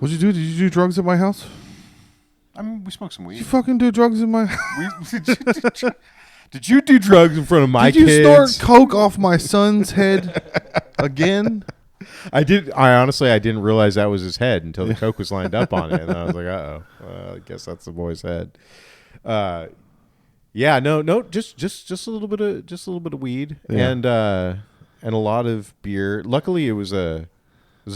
What'd you do? Did you do drugs at my house? I mean, we smoked some weed. Did you fucking do drugs in my house? Did you do drugs in front of my kids? Did you kids? snort coke off my son's head again? I did. I honestly, I didn't realize that was his head until the coke was lined up on it, and I was like, I guess that's the boy's head. Yeah, no, just a little bit of weed and a lot of beer. Luckily, it was a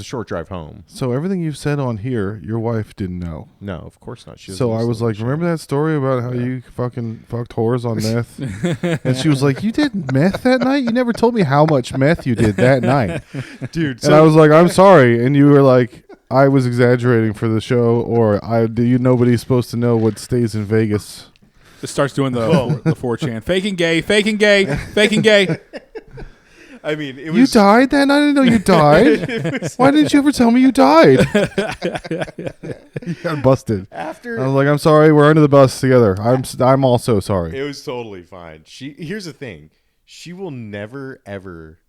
short drive home. So everything you've said on here, your wife didn't know. No, of course not. She so I was like, remember that story about how you fucking fucked whores on meth? And she was like, you did meth that night? You never told me how much meth you did that night. Dude. And I was like, I'm sorry. And you were like, I was exaggerating for the show, or nobody's supposed to know what stays in Vegas. Just starts doing the 4chan. Faking gay, faking gay, faking gay. I mean, it was... You died that night? I didn't know you died. Why didn't you ever tell me you died? You got busted. I was like, I'm sorry. We're under the bus together. I'm also sorry. It was totally fine. Here's the thing. She will never, ever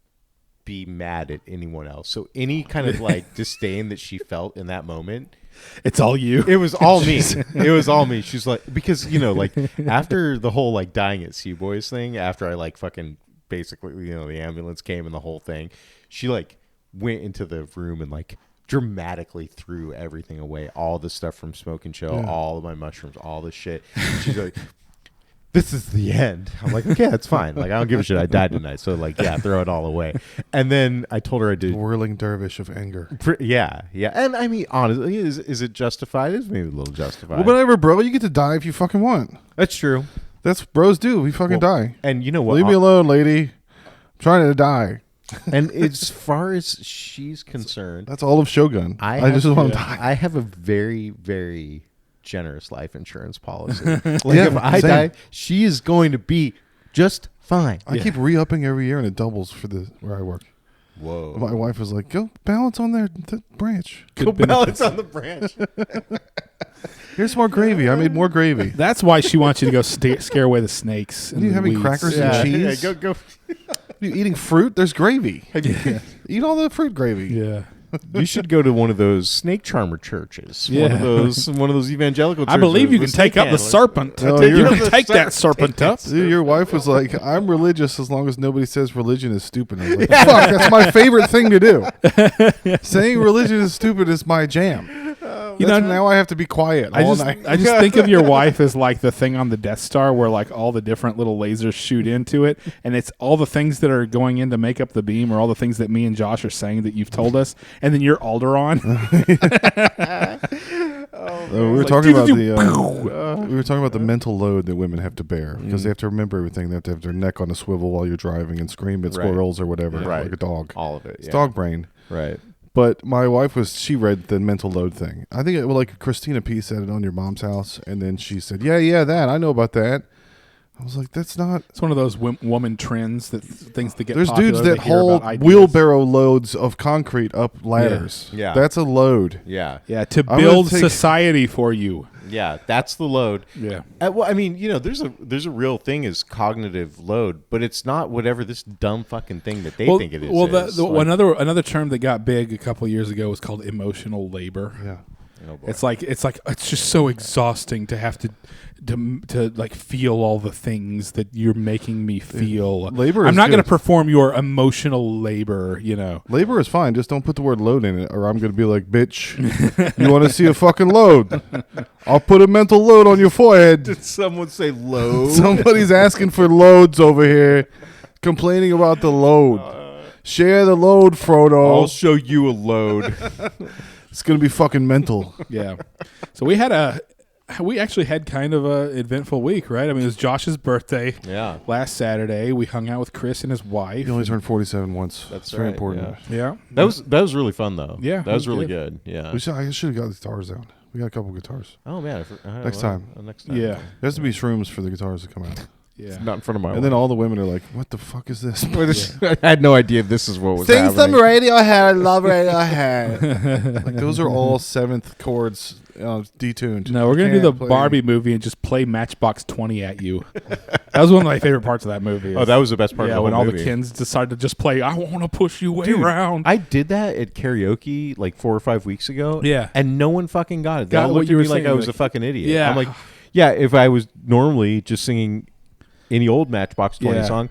be mad at anyone else. So any kind of like disdain that she felt in that moment... It's all you. It was all me. It was all me. She's like... Because, like, after the whole, like, dying at Sea Boys thing, after I, like, fucking... Basically, the ambulance came and the whole thing. She like went into the room and like dramatically threw everything away, all the stuff from Smoke and Chill, all of my mushrooms, all the shit. She's like, "This is the end." I'm like, "Okay, that's fine. Like, I don't give a shit. I died tonight, so like, yeah, throw it all away." And then I told her I did. Whirling dervish of anger. Yeah. And I mean, honestly, is it justified? It's maybe a little justified. Well, whatever, bro. You get to die if you fucking want. That's true. That's what bros do. We fucking die. And you know what? Leave me alone, lady. I'm trying to die. And as far as she's concerned, that's all of Shogun. I just want to die. I have a very, very generous life insurance policy. If I die, she is going to be just fine. I keep re-upping every year, and it doubles for where I work. Whoa. My wife was like, go balance on the branch. Go balance on the branch. Here's more gravy. I made more gravy. That's why she wants you to go scare away the snakes. Are you having crackers and cheese? Yeah, go. Are you eating fruit? There's gravy. Eat all the fruit gravy. Yeah. You should go to one of those snake charmer churches. Yeah. One of those evangelical churches. I believe you can take up the serpent. You can take that serpent up. Dude, your wife was like, I'm religious as long as nobody says religion is stupid. I was like, fuck, that's my favorite thing to do. Saying religion is stupid is my jam. Now I have to be quiet all night. I just think of your wife as like the thing on the Death Star where like all the different little lasers shoot into it, and it's all the things that are going in to make up the beam, or all the things that me and Josh are saying that you've told us, and then you're Alderaan. We were talking about the mental load that women have to bear because they have to remember everything. They have to have their neck on a swivel while you're driving and scream at squirrels or whatever, like a dog. All of it. It's dog brain. Right. But my wife she read the mental load thing. I think like Christina P said it on Your Mom's House, and then she said, yeah, that I know about that. I was like, that's not. It's one of those woman trends things that get. There's popular, dudes that hold wheelbarrow loads of concrete up ladders. Yeah. That's a load. Yeah. Yeah. To build society for you. Yeah, that's the load. Yeah. Well, I mean, there's a real thing is cognitive load, but it's not whatever this dumb fucking thing that they think it is. Well, another term that got big a couple of years ago was called emotional labor. Yeah. Oh, it's just so exhausting to have to like feel all the things that you're making me feel. Labor. I'm not going to perform your emotional labor. Labor is fine. Just don't put the word load in it, or I'm going to be like, bitch. You want to see a fucking load? I'll put a mental load on your forehead. Did someone say load? Somebody's asking for loads over here, complaining about the load. Share the load, Frodo. I'll show you a load. It's going to be fucking mental. Yeah. So we actually had kind of a eventful week, right? I mean, it was Josh's birthday. Yeah. Last Saturday, we hung out with Chris and his wife. He only turned 47 once. That's very important. Yeah. That was really fun though. Yeah. That was really good. Yeah. I should have got the guitars out. We got a couple guitars. Oh man. Next time. Yeah. There has to be shrooms for the guitars to come out. Yeah. Not in front of my And wife. then all the women are like, "What the fuck is this?" I had no idea this is what was happening. Radiohead. I love Radiohead. Like those are all seventh chords detuned. No, we're gonna do the Can't play. Barbie movie and just play Matchbox 20 at you. That was one of my favorite parts of that movie. Oh, that was the best part of the when whole all movie. the kids decided to just play "I Want to Push You Way Dude, Around." I did that at karaoke like 4 or 5 weeks ago. Yeah. And no one fucking got it. They Got all what looked you at were me like saying, I was like- a fucking idiot. Yeah. I'm like, yeah, if I was normally just singing any old Matchbox 20 Yeah. song,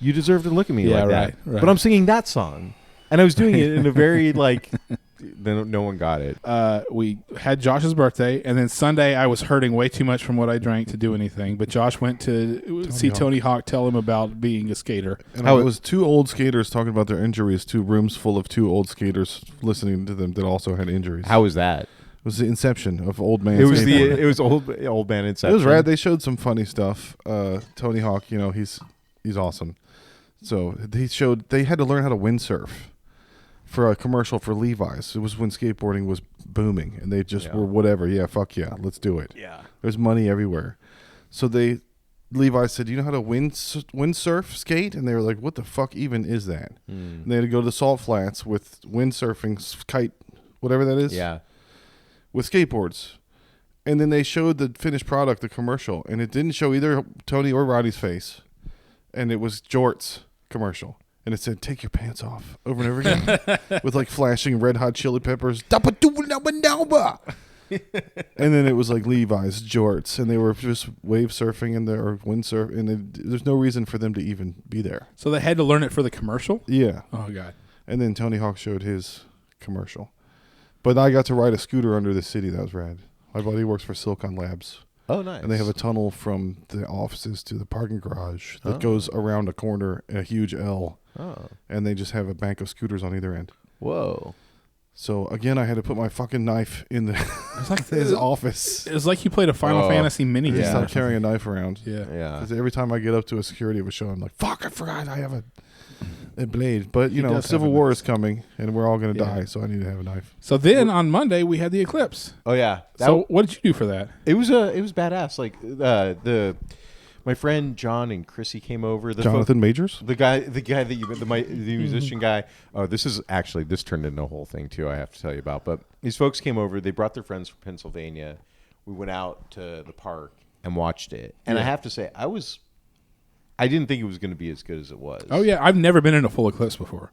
you deserve to look at me Yeah, like right, that. right. But I'm singing that song. And I was doing it in a very like, then no one got it. We had Josh's birthday, and then Sunday I was hurting way too much from what I drank to do anything. But Josh went to see Hawk. Tony Hawk tell him about being a skater. And it was two old skaters talking about their injuries. 2 rooms full of 2 old skaters listening to them that also had injuries. How was that? It was the inception of old man. It was skateboarding. old man It Inception. was rad. They showed some funny stuff. Tony Hawk, he's awesome. So they had to learn how to windsurf for a commercial for Levi's. It was when skateboarding was booming, and they just were whatever. Yeah, fuck yeah, let's do it. Yeah. There's money everywhere. So Levi said, "You know how to windsurf skate?" And they were like, "What the fuck even is that?" And they had to go to the salt flats with windsurfing kite, whatever that is. Yeah. With skateboards. And then they showed the finished product, the commercial, and it didn't show either Tony or Roddy's face. And it was Jort's commercial. And it said, "Take your pants off," over and over again. With like flashing Red Hot Chili Peppers. And then it was like Levi's, Jorts, and they were just wave surfing or windsurf, and there's no reason for them to even be there. So they had to learn it for the commercial? Yeah. Oh, God. And then Tony Hawk showed his commercial. But I got to ride a scooter under the city. That was rad. My buddy works for Silicon Labs. Oh, nice. And they have a tunnel from the offices to the parking garage that goes around a corner, a huge L. Oh. And they just have a bank of scooters on either end. Whoa. So, again, I had to put my fucking knife in his office. It was like you played a Final Fantasy mini I game. just stopped carrying a knife around. Yeah. Yeah. Because every time I get up to a security of a show, I'm like, fuck, I forgot I have a blade. But, He does have Civil a War knife. is coming, and we're all going to Yeah. die, so I need to have a knife. So then on Monday, we had the eclipse. Oh, yeah. So what did you do for that? It was badass. Like my friend John and Chrissy came over. Jonathan Majors? The guy that you met, the musician guy. Oh, this turned into a whole thing too. I have to tell you about. But these folks came over. They brought their friends from Pennsylvania. We went out to the park and watched it. And I have to say, I didn't think it was going to be as good as it was. Oh, yeah. I've never been in a full eclipse before.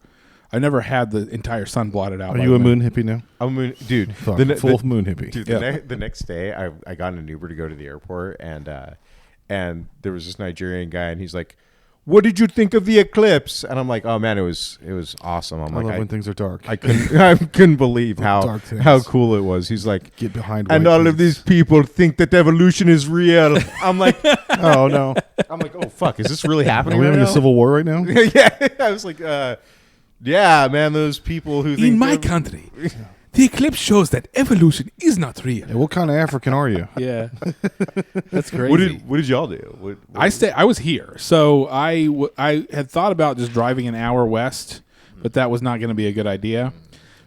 I never had the entire sun blotted out. Are by you a the moon hippie now? I'm a moon, dude. Fuck, full moon hippie. Dude, Yeah. the next day, I got in an Uber to go to the airport, and there was this Nigerian guy, and he's like, "What did you think of the eclipse?" And I'm like, "Oh man, it was awesome." I'm I like, love when things are dark. I couldn't believe Dark things. how cool it was. He's like, Get behind and white all of things. these people think that evolution is real. I'm like, Oh, no. oh fuck, is this really Are happening we right having now? a civil war right now? Yeah, I was like, yeah, man, those people who think In my they're- country, the eclipse shows that evolution is not real. Yeah, what kind of African are you? Yeah. That's crazy. What did y'all do? I was here. So I had thought about just driving an hour west, but that was not going to be a good idea.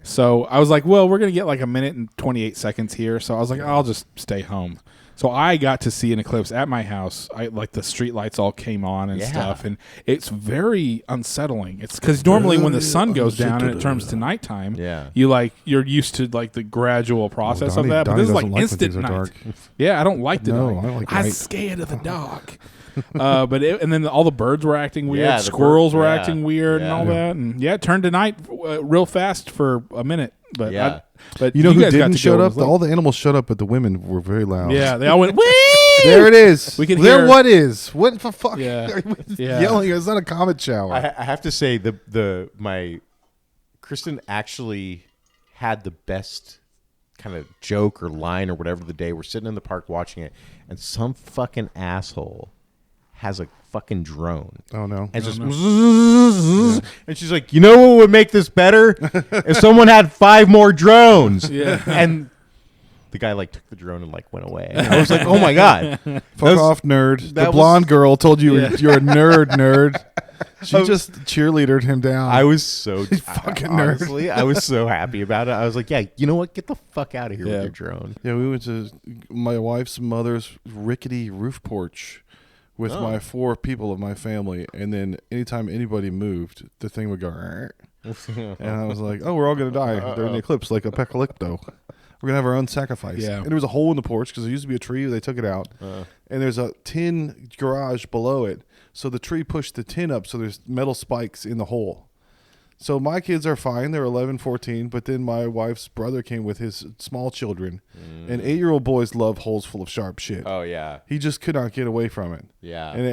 So I was like, well, we're going to get like a minute and 28 seconds here. So I was like, I'll just stay home. So I got to see an eclipse at my house. Like the street lights all came on and stuff, and it's very unsettling. It's because normally when the sun goes down and it turns to nighttime, you're used to like the gradual process of that. But this is like instant night. Yeah, I don't like the No, night. I like I'm night. scared of the dark. And then all the birds were acting weird. Yeah, the Squirrels birds, were yeah. acting weird and Yeah. all that. And it turned to night real fast for a minute. But Yeah. but You know who guys got didn't to show go. up? All the animals showed up, but the women were very loud. Yeah, they all went, wee! There it is. We can there hear- what is? What the fuck? Yeah. Are you Yeah. yelling? It's not a comet shower. I have to say my Kristen actually had the best kind of joke or line or whatever the day. We're sitting in the park watching it, and some fucking asshole has a fucking drone. Oh, no. And just and she's like, you know what would make this better? If someone had 5 more drones. Yeah. And the guy like took the drone and like went away. And I was like, oh my god. Fuck off, nerd. that The was- blonde girl told you Yeah. you're a nerd. She just cheerleadered him down. I was so fucking nerd. honestly, I was so happy about it. I was like, yeah, you know what? Get the fuck out of here Yeah. with your drone. Yeah, we went to my wife's mother's rickety roof porch with my 4 people of my family, and then anytime anybody moved, the thing would go. And I was like, "Oh, we're all gonna die during the eclipse, like apocalypto. We're gonna have our own sacrifice." Yeah. And there was a hole in the porch because there used to be a tree. They took it out, and there's a tin garage below it. So the tree pushed the tin up, so there's metal spikes in the hole. So my kids are fine. They're 11, 14. But then my wife's brother came with his small children. And 8-year-old boys love holes full of sharp shit. Oh, yeah. He just could not get away from it. Yeah. And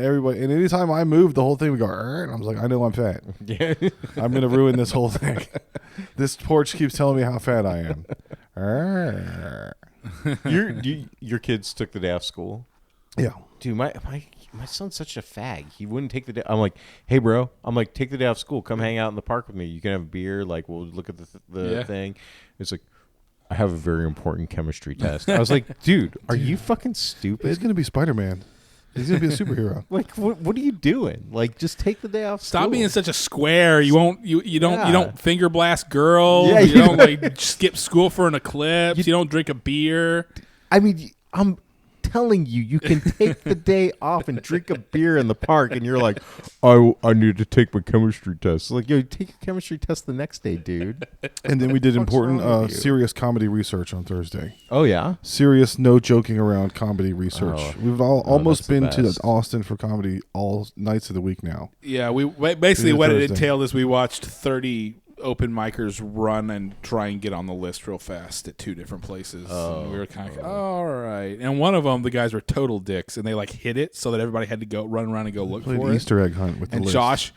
anytime I moved, the whole thing would go, and I was like, I know I'm fat. Yeah. I'm going to ruin this whole thing. This porch keeps telling me how fat I am. Your kids took the day off school? Yeah. Dude, my son's such a fag. He wouldn't take the day. I'm like, hey, bro. I'm like, take the day off school. Come hang out in the park with me. You can have a beer. Like, we'll look at the thing. It's like, I have a very important chemistry test. I was like, dude, are you fucking stupid? He's going to be Spider-Man. He's going to be a superhero. Like, what are you doing? Like, just take the day off. Stop school. being such a square. You don't finger blast girls. Yeah, you don't like skip school for an eclipse. You don't drink a beer. I mean, I'm telling you, you can take the day off and drink a beer in the park, and you're like, I need to take my chemistry test. Like, yo, take your chemistry test the next day, dude. And then we did important, wrong with you? serious comedy research on Thursday. Oh yeah, Serious, no joking around comedy research. Oh. We've almost that's the been to best. Austin for comedy all nights of the week now. Yeah, we basically Tuesday, what it Thursday. entailed is we watched 30 open micers run and try and get on the list real fast at 2 different places. And we were kind of like, all right. And one of them, the guys were total dicks, and they like hit it so that everybody had to go run around and go look Played for it. Easter egg hunt with the And list.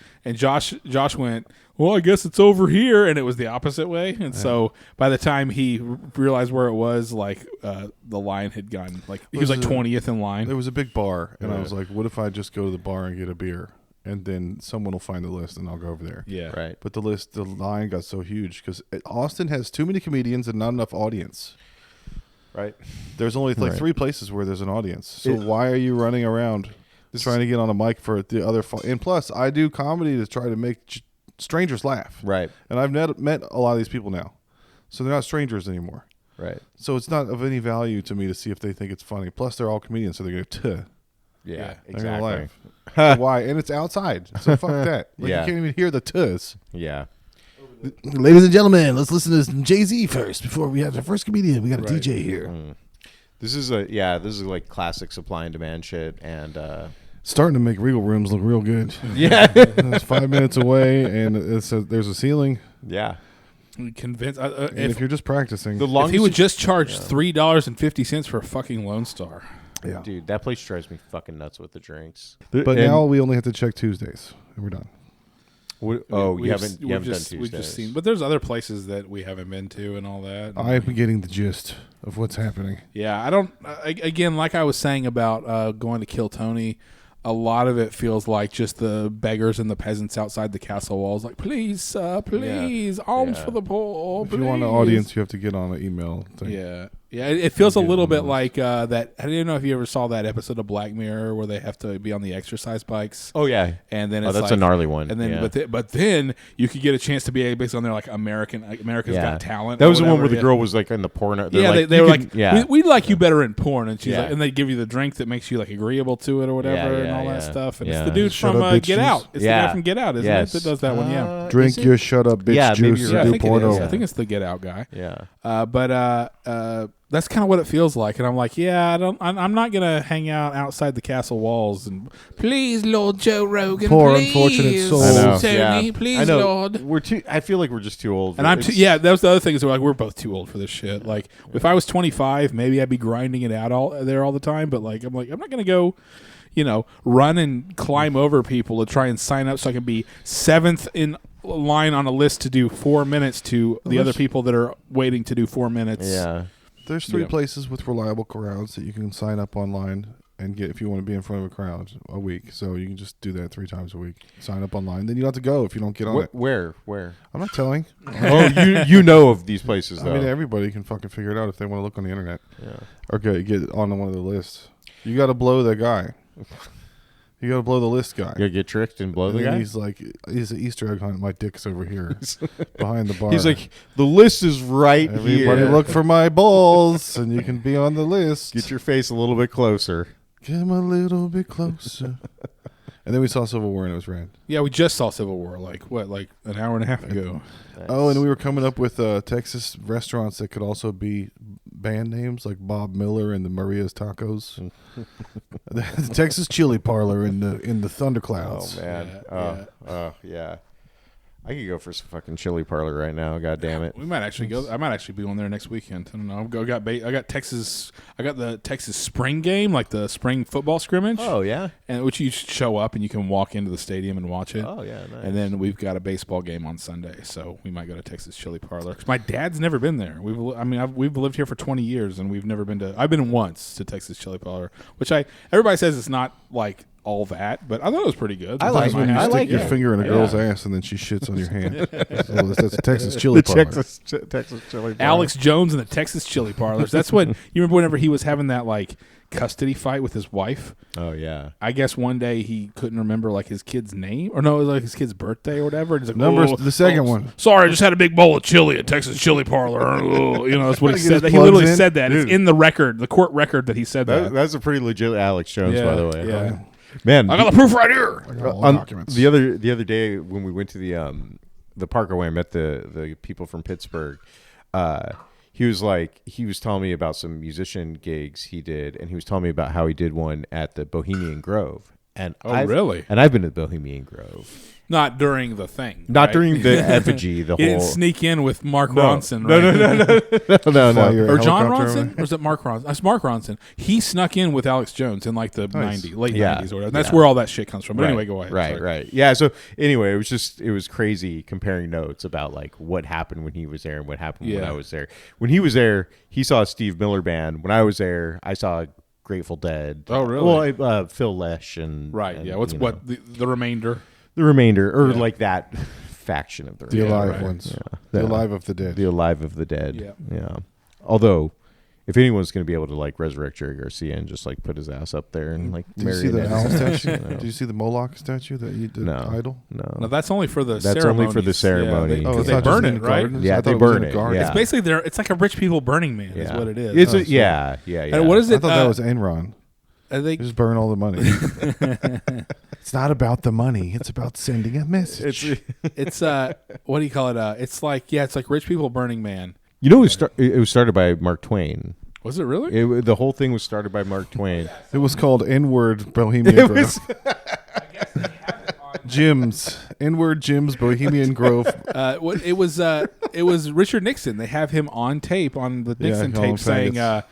Josh went, well, I guess it's over here, and it was the opposite way. And so by the time he realized where it was, like the line had gone, like he was like 20th in line. There was a big bar, and I was like, what if I just go to the bar and get a beer? And then someone will find the list, and I'll go over there. Yeah, right. But the line got so huge because Austin has too many comedians and not enough audience. Right. There's only like 3 places where there's an audience. So why are you running around trying to get on a mic for the other? And plus, I do comedy to try to make strangers laugh. Right. And I've met a lot of these people now, so they're not strangers anymore. Right. So it's not of any value to me to see if they think it's funny. Plus, they're all comedians, so they're going to. Yeah. They're gonna Exactly. laugh. Why? And it's outside, so fuck that. Like, Yeah. You can't even hear the tuss. Yeah. Ladies and gentlemen, let's listen to some Jay-Z first before we have the first comedian. We got a DJ here. This is like classic supply and demand shit, and Starting to make Regal rooms look real good. yeah, It's 5 minutes away, and there's a ceiling. yeah. Convinced. And if you're just practicing, The If longest he would just charge $3.50 for a fucking Lone Star. yeah. dude, that place drives me fucking nuts with the drinks. But now we only have to check Tuesdays, and we're done. You haven't done Tuesdays. We've just seen, but there's other places that we haven't been to and all that. I've been getting the gist of what's happening. Yeah, I don't. Again, like I was saying about going to kill Tony, a lot of it feels like just the beggars and the peasants outside the castle walls, like, please, please, alms Yeah. for the poor. If you want an please." audience, you have to get on an email thing. Yeah. Yeah, it feels a Get little on bit those. like that. I don't know if you ever saw that episode of Black Mirror where they have to be on the exercise bikes. Oh yeah. And then Oh, it's that's like, a gnarly one. And then, yeah. but then you could get a chance to be based on there like America's Yeah. Got Talent. That or was the one whatever, where the yeah. girl was like in the porno. They're Yeah, like, they you were can- like, yeah, we like you better in porn, and she's Yeah. like, and they give you the drink that makes you like agreeable to it or whatever, and yeah, all that yeah. stuff. And Yeah. it's the dude Shut from up, bitch Get juice. Out. It's the Yeah. guy from Get Out, isn't Yes. it? That does that one, yeah. Drink is your it? shut up, bitch Yeah, maybe juice you're and right. I do think it porno. is. I think it's the Get Out guy. Yeah. But that's kind of what it feels like, and I'm like, yeah, I'm not gonna hang out outside the castle walls and please, Lord Joe Rogan, Poor please, unfortunate soul. I know. Tony, yeah. please, I know. Lord. I feel like we're just too old. And I'm too, yeah. That was the other thing is we're both too old for this shit. Like if I was 25, maybe I'd be grinding it out all the time. But like I'm not gonna go, run and climb over people to try and sign up so I can be 7th in line on a list to do 4 minutes to the other people that are waiting to do 4 minutes. Yeah. There's 3 Yeah. places with reliable crowds that you can sign up online and get if you want to be in front of a crowd a week. So you can just do that 3 times a week. Sign up online. Then you don't have to go if you don't get on it. Where? I'm not telling. Oh, you know of these places I though. mean, everybody can fucking figure it out if they want to look on the internet. Yeah. Or get on one of the lists. You got to blow the guy. You got to blow the list guy. You gotta get tricked and blow And the then guy. he's an Easter egg hunt. My dick's over here behind the bar. He's like, the list is right everybody here. look for my balls, and you can be on the list. Get your face a little bit closer. Come a little bit closer. And then we saw Civil War and it was rad. Yeah, we just saw Civil War, like an hour and a half ago. Nice. Oh, and we were coming up with Texas restaurants that could also be band names, like Bob Miller and the Maria's Tacos, the Texas Chili Parlor in the Thunderclouds. Oh man. Yeah. I could go for some fucking chili parlor right now. God damn it. We might actually go. I might actually be on there next weekend. I don't know. I got Texas. I got the Texas spring game, like the spring football scrimmage. Oh yeah. And which you show up and you can walk into the stadium and watch it. Oh yeah. Nice. And then we've got a baseball game on Sunday, so we might go to Texas Chili Parlor. 'Cause my dad's never been there. We've lived here for 20 years and we've never been to. I've been once to Texas Chili Parlor, which everybody says it's not like all that, but I thought it was pretty good. I like When you I stick like your it. finger in a girl's ass and then she shits on your hand. So that's a Texas Chili Parlor. Texas chili parlor. Alex Jones and the Texas Chili Parlors. That's what you remember whenever he was having that like custody fight with his wife. Oh yeah. I guess one day he couldn't remember like his kid's name, or no, it was like his kid's birthday or whatever. And he's like, The second one. Sorry, I just had a big bowl of chili at Texas Chili Parlor. That's what he Get said. his He literally plugs in. said that. Dude. It's in the record, the court record that he said that. That's a pretty legit Alex Jones, by the way. Yeah. Man, I got the proof right here. I got all on documents. the other day when we went to the Parkway, I met the people from Pittsburgh. He was telling me about some musician gigs he did, and he was telling me about how he did one at the Bohemian Grove. And Really? And I've been to the Bohemian Grove. Not during the thing. Not right? during the effigy. The He whole didn't sneak in with Mark Ronson. No, right? no. Fly your Or John helicopter Ronson? Or is it Mark Ronson? It's Mark Ronson. He snuck in with Alex Jones in like the Nice. late Yeah. 90s or whatever. That's Yeah. where all that shit comes from. But Right, anyway, go ahead. Right, Sorry. right. Yeah, so anyway, it was crazy comparing notes about like what happened when he was there and what happened when Yeah. I was there. When he was there, he saw a Steve Miller Band. When I was there, I saw Grateful Dead. Oh, really? Well, Phil Lesh and Right. and, Yeah. What's you know, what the remainder? the remainder or Yeah. like that faction of the The remainder. alive right. ones. Yeah. The Yeah. alive of the dead. The alive of the dead. Yeah. Yeah. Although if anyone's going to be able to like resurrect Jerry Garcia and just like put his ass up there and like Did you see the marionette owl him, statue? you know. Did you see the Moloch statue that you did? No. Idol? No, that's only for the That's ceremonies. only for the ceremony. Yeah, Oh, because it's they not just burn in it, the right? gardens? Yeah, I thought they it was in burn the it, garden. yeah. It's basically it's like a rich people Burning Man is Yeah. what it is. Is Oh, it? so- Yeah. And what is I it? thought that was Enron. they Just burn all the money. It's not about the money. It's about sending a message. it's what do you call it? It's like rich people Burning Man. You know, it was started by Mark Twain. Was it really? The whole thing was started by Mark Twain. It was called N-word Bohemian It Grove. was- Jim's. N-word Jim's Bohemian Grove. It was Richard Nixon. They have him on tape on the Nixon call him tape saying faggots.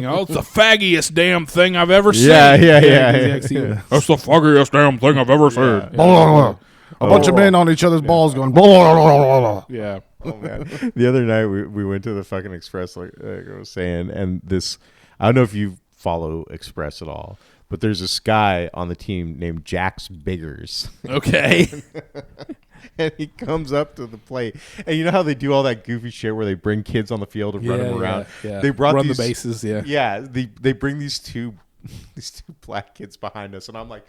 "Oh, it's the faggiest damn thing I've ever seen." Yeah. That's the faggiest damn thing I've ever seen. Blah, blah, blah. A bunch of men on each other's balls going blah, blah, blah, blah, blah. Yeah. Oh man! The other night we went to the fucking Express, like I was saying, and this I don't know if you follow Express at all, but there's this guy on the team named Jax Biggers, Okay. and he comes up to the plate, and you know how they do all that goofy shit where they bring kids on the field and run them around. Yeah. They brought Run these, the bases. Yeah. Yeah, they bring these two black kids behind us, and I'm like,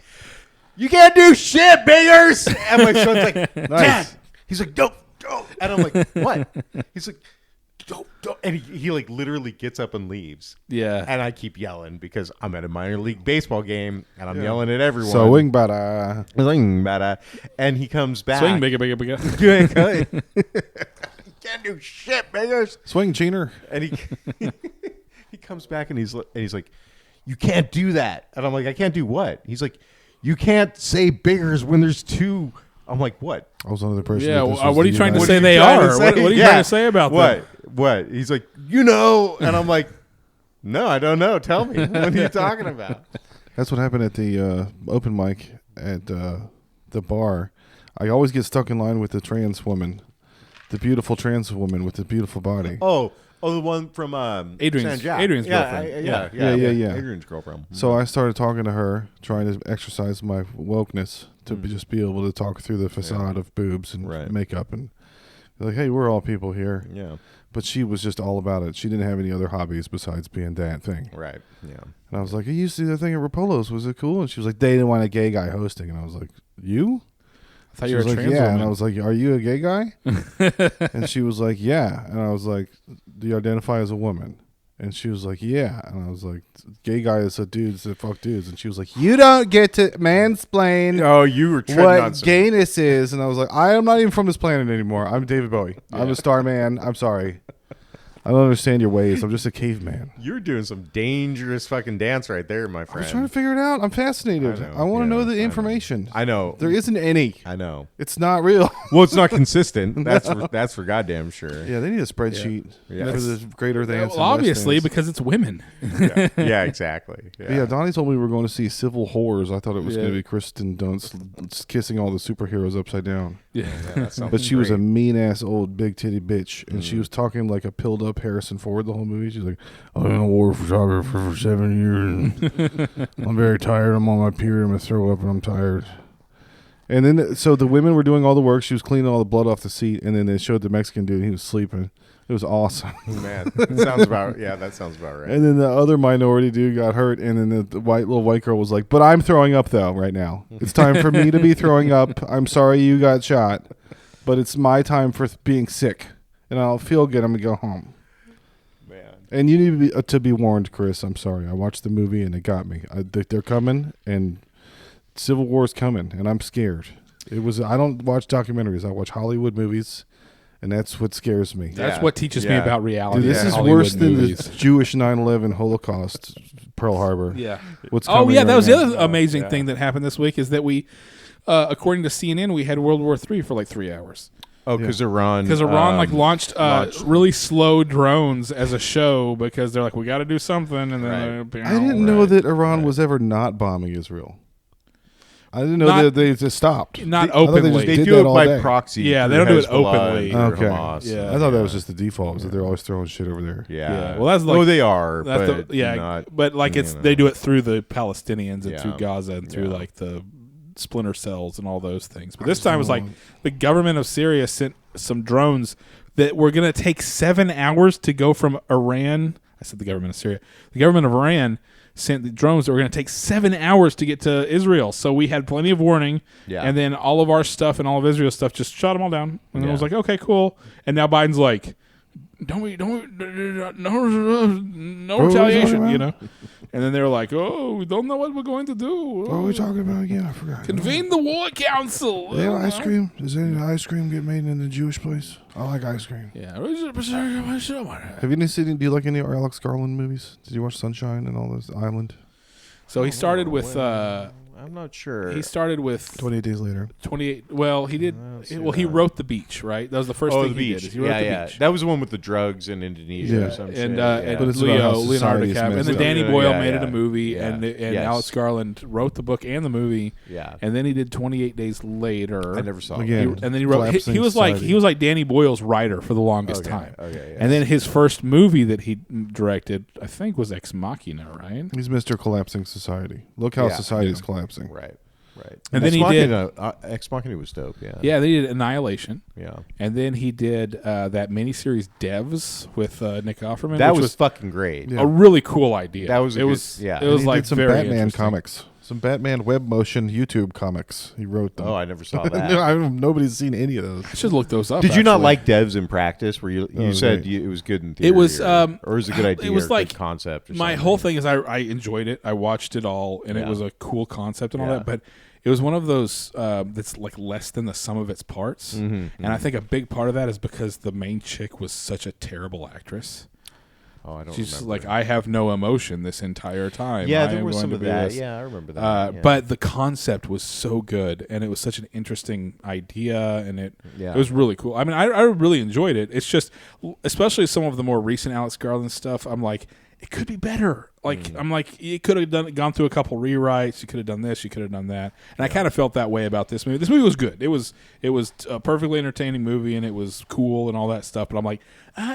"You can't do shit, Biggers!" And my son's like, "Dad," Nice. he's like, "Don't," and I'm like, "What?" He's like, "Don't," and he like literally gets up and leaves, Yeah. and I keep yelling because I'm at a minor league baseball game and I'm yelling at everyone. So wing bada. Swing, bada. And he comes back. Swing bigger, bigger, bigger. You can't do shit, Biggers. Swing Cheener. And he comes back and he's like, "You can't do that." And I'm like, "I can't do what?" He's like, "You can't say Biggers when there's two." I'm like, "What?" I was under the impression. Yeah. that this What was are the you trying to United- say they trying are? to say? What are you Yeah. trying to say about what? them? What? He's like, and I'm like, "No, I don't know. Tell me. What are you talking about?" That's what happened at the open mic at the bar. I always get stuck in line with the trans woman, the beautiful trans woman with the beautiful body. Oh, the one from Adrian's- San Jac. Adrian's yeah, girlfriend. Yeah. Adrian's girlfriend. So I started talking to her, trying to exercise my wokeness to just be able to talk through the facade of boobs and Right. makeup and be like, hey, we're all people here. Yeah. But she was just all about it. She didn't have any other hobbies besides being that thing. Right. Yeah. And I was like, I used to do that thing at Rapolo's. Was it cool? And she was like, they didn't want a gay guy hosting. And I was like, you? I thought She you were was a like, trans yeah. woman. And I was like, are you a gay guy? And she was like, yeah. And I was like, do you identify as a woman? And she was like, yeah. And I was like, gay guys are dudes that fuck dudes. And she was like, you don't get to mansplain Oh, you were treading on what some. gayness is. And I was like, I am not even from this planet anymore. I'm David Bowie. I'm a star man. I'm sorry. I don't understand your ways. I'm just a caveman. You're doing some dangerous fucking dance right there, my I was friend. trying to figure it out. I'm fascinated. I want to know the information. I know. There isn't any. I know. It's not real. Well, it's not consistent. That's for goddamn sure. Yeah, they need a spreadsheet Yeah. for the greater dance. Well, obviously, because it's women. Yeah, exactly. Yeah, Donnie told me we were going to see Civil Whores. I thought it was going to be Kristen Dunst kissing all the superheroes upside down. Yeah. that sounds But she was a great. mean ass old big titty bitch, and she was talking like a pilled up Harrison Ford the whole movie. She's like, "I've been a war photographer for 7 years. And I'm very tired. I'm on my period. I'm gonna throw up, and I'm tired." And then, so the women were doing all the work. She was cleaning all the blood off the seat, and then they showed the Mexican dude. He was sleeping. It was awesome. Man, that sounds about right. And then the other minority dude got hurt, and then the little white girl was like, "But I'm throwing up though right now. It's time for me to be throwing up. I'm sorry you got shot, but it's my time for being sick, and I'll feel good. I'm gonna go home." Man. And you need to be warned, Chris. I'm sorry. I watched the movie and it got me. They're coming, and Civil War's coming, and I'm scared. I don't watch documentaries. I watch Hollywood movies. And that's what scares me. That's what teaches me about reality. Dude, this is Hollywood worse than movies. the Jewish 9/11 Holocaust, Pearl Harbor. Yeah. What's Oh, coming yeah. right That was now. the other amazing thing that happened this week is that we, according to CNN, we had World War III for like 3 hours. Oh, because Iran Launched really slow drones as a show because they're like, we got to do something. And then I didn't know that Iran was ever not bombing Israel. I didn't know that they just stopped. Not I thought openly. They did do that it all by day. proxy. Yeah, they through don't do it Hezbollah openly. and Okay. through Hamas. Yeah. I thought that was just the default, was that they're always throwing shit over there. Yeah. Well, that's like they are. that's But not, like it's they do it through the Palestinians and through Gaza and through Yeah. like the splinter cells and all those things. But this time it was like the government of Syria sent some drones that were going to take 7 hours to go from Iran. I said the government of Syria. The government of Iran sent the drones that were going to take 7 hours to get to Israel. So we had plenty of warning. Yeah. And then all of our stuff and all of Israel's stuff just shot them all down. And I was like, okay, cool. And now Biden's like, no retaliation, you know. And then they were like, "Oh, we don't know what we're going to do. What are we talking about again? I forgot. Convene the war council." They have ice cream? Does any ice cream get made in the Jewish place? I like ice cream. Yeah. Have you seen? Do you like any Alex Garland movies? Did you watch Sunshine and all those Island? So he started with. I'm not sure. He started with 28 Days Later. 28. Well, he did. Well, he wrote The Beach, right? That was the first Oh, thing the he beach. did. Is he wrote The Beach. That was the one with the drugs in Indonesia or some shit. And But it's about how Leonardo society's DiCaprio, and messed then up. Danny Boyle made it a movie, Yeah. and Yes. Alex Garland wrote the book and the movie. Yeah. And then he did 28 Days Later. I never saw Again. it. And then he wrote. He Collapsing was Society. like Danny Boyle's writer for the longest time. Okay. And then his first movie that he directed, I think, was Ex Machina, right? He's Mr. Collapsing Society. Look how society is collapsing. Right. And then he did. Ex Machina was dope. Yeah. Yeah, they did Annihilation. Yeah. And then he did that miniseries Devs with Nick Offerman. That which was fucking great. Yeah. a really cool idea. That was a it good- was yeah. It And was He like did some very Batman interesting. comics. Some Batman web motion YouTube comics. He wrote them. Oh, I never saw that. Nobody's seen any of those. I should look those up. Did you not actually. like devs in practice? Where you Oh, said great. it was good in theory? It was, or was it a good idea? it was or like good concept. Or My something? whole thing is I enjoyed it. I watched it all, and it Yeah. was a cool concept and all Yeah. that. But it was one of those that's like less than the sum of its parts. Mm-hmm, And I think a big part of that is because the main chick was such a terrible actress. Oh, I don't. She's remember. like, I have no emotion this entire time. Yeah, I there am was going some to of be that. this. Yeah, I remember that. Yeah. But the concept was so good, and it was such an interesting idea, and it was really cool. I mean, I really enjoyed it. It's just, especially some of the more recent Alex Garland stuff, I'm like, it could be better. Like, I'm like, you could have gone through a couple rewrites. You could have done this. You could have done that. And I kind of felt that way about this movie. This movie was good. It was a perfectly entertaining movie, and it was cool and all that stuff. But I'm like,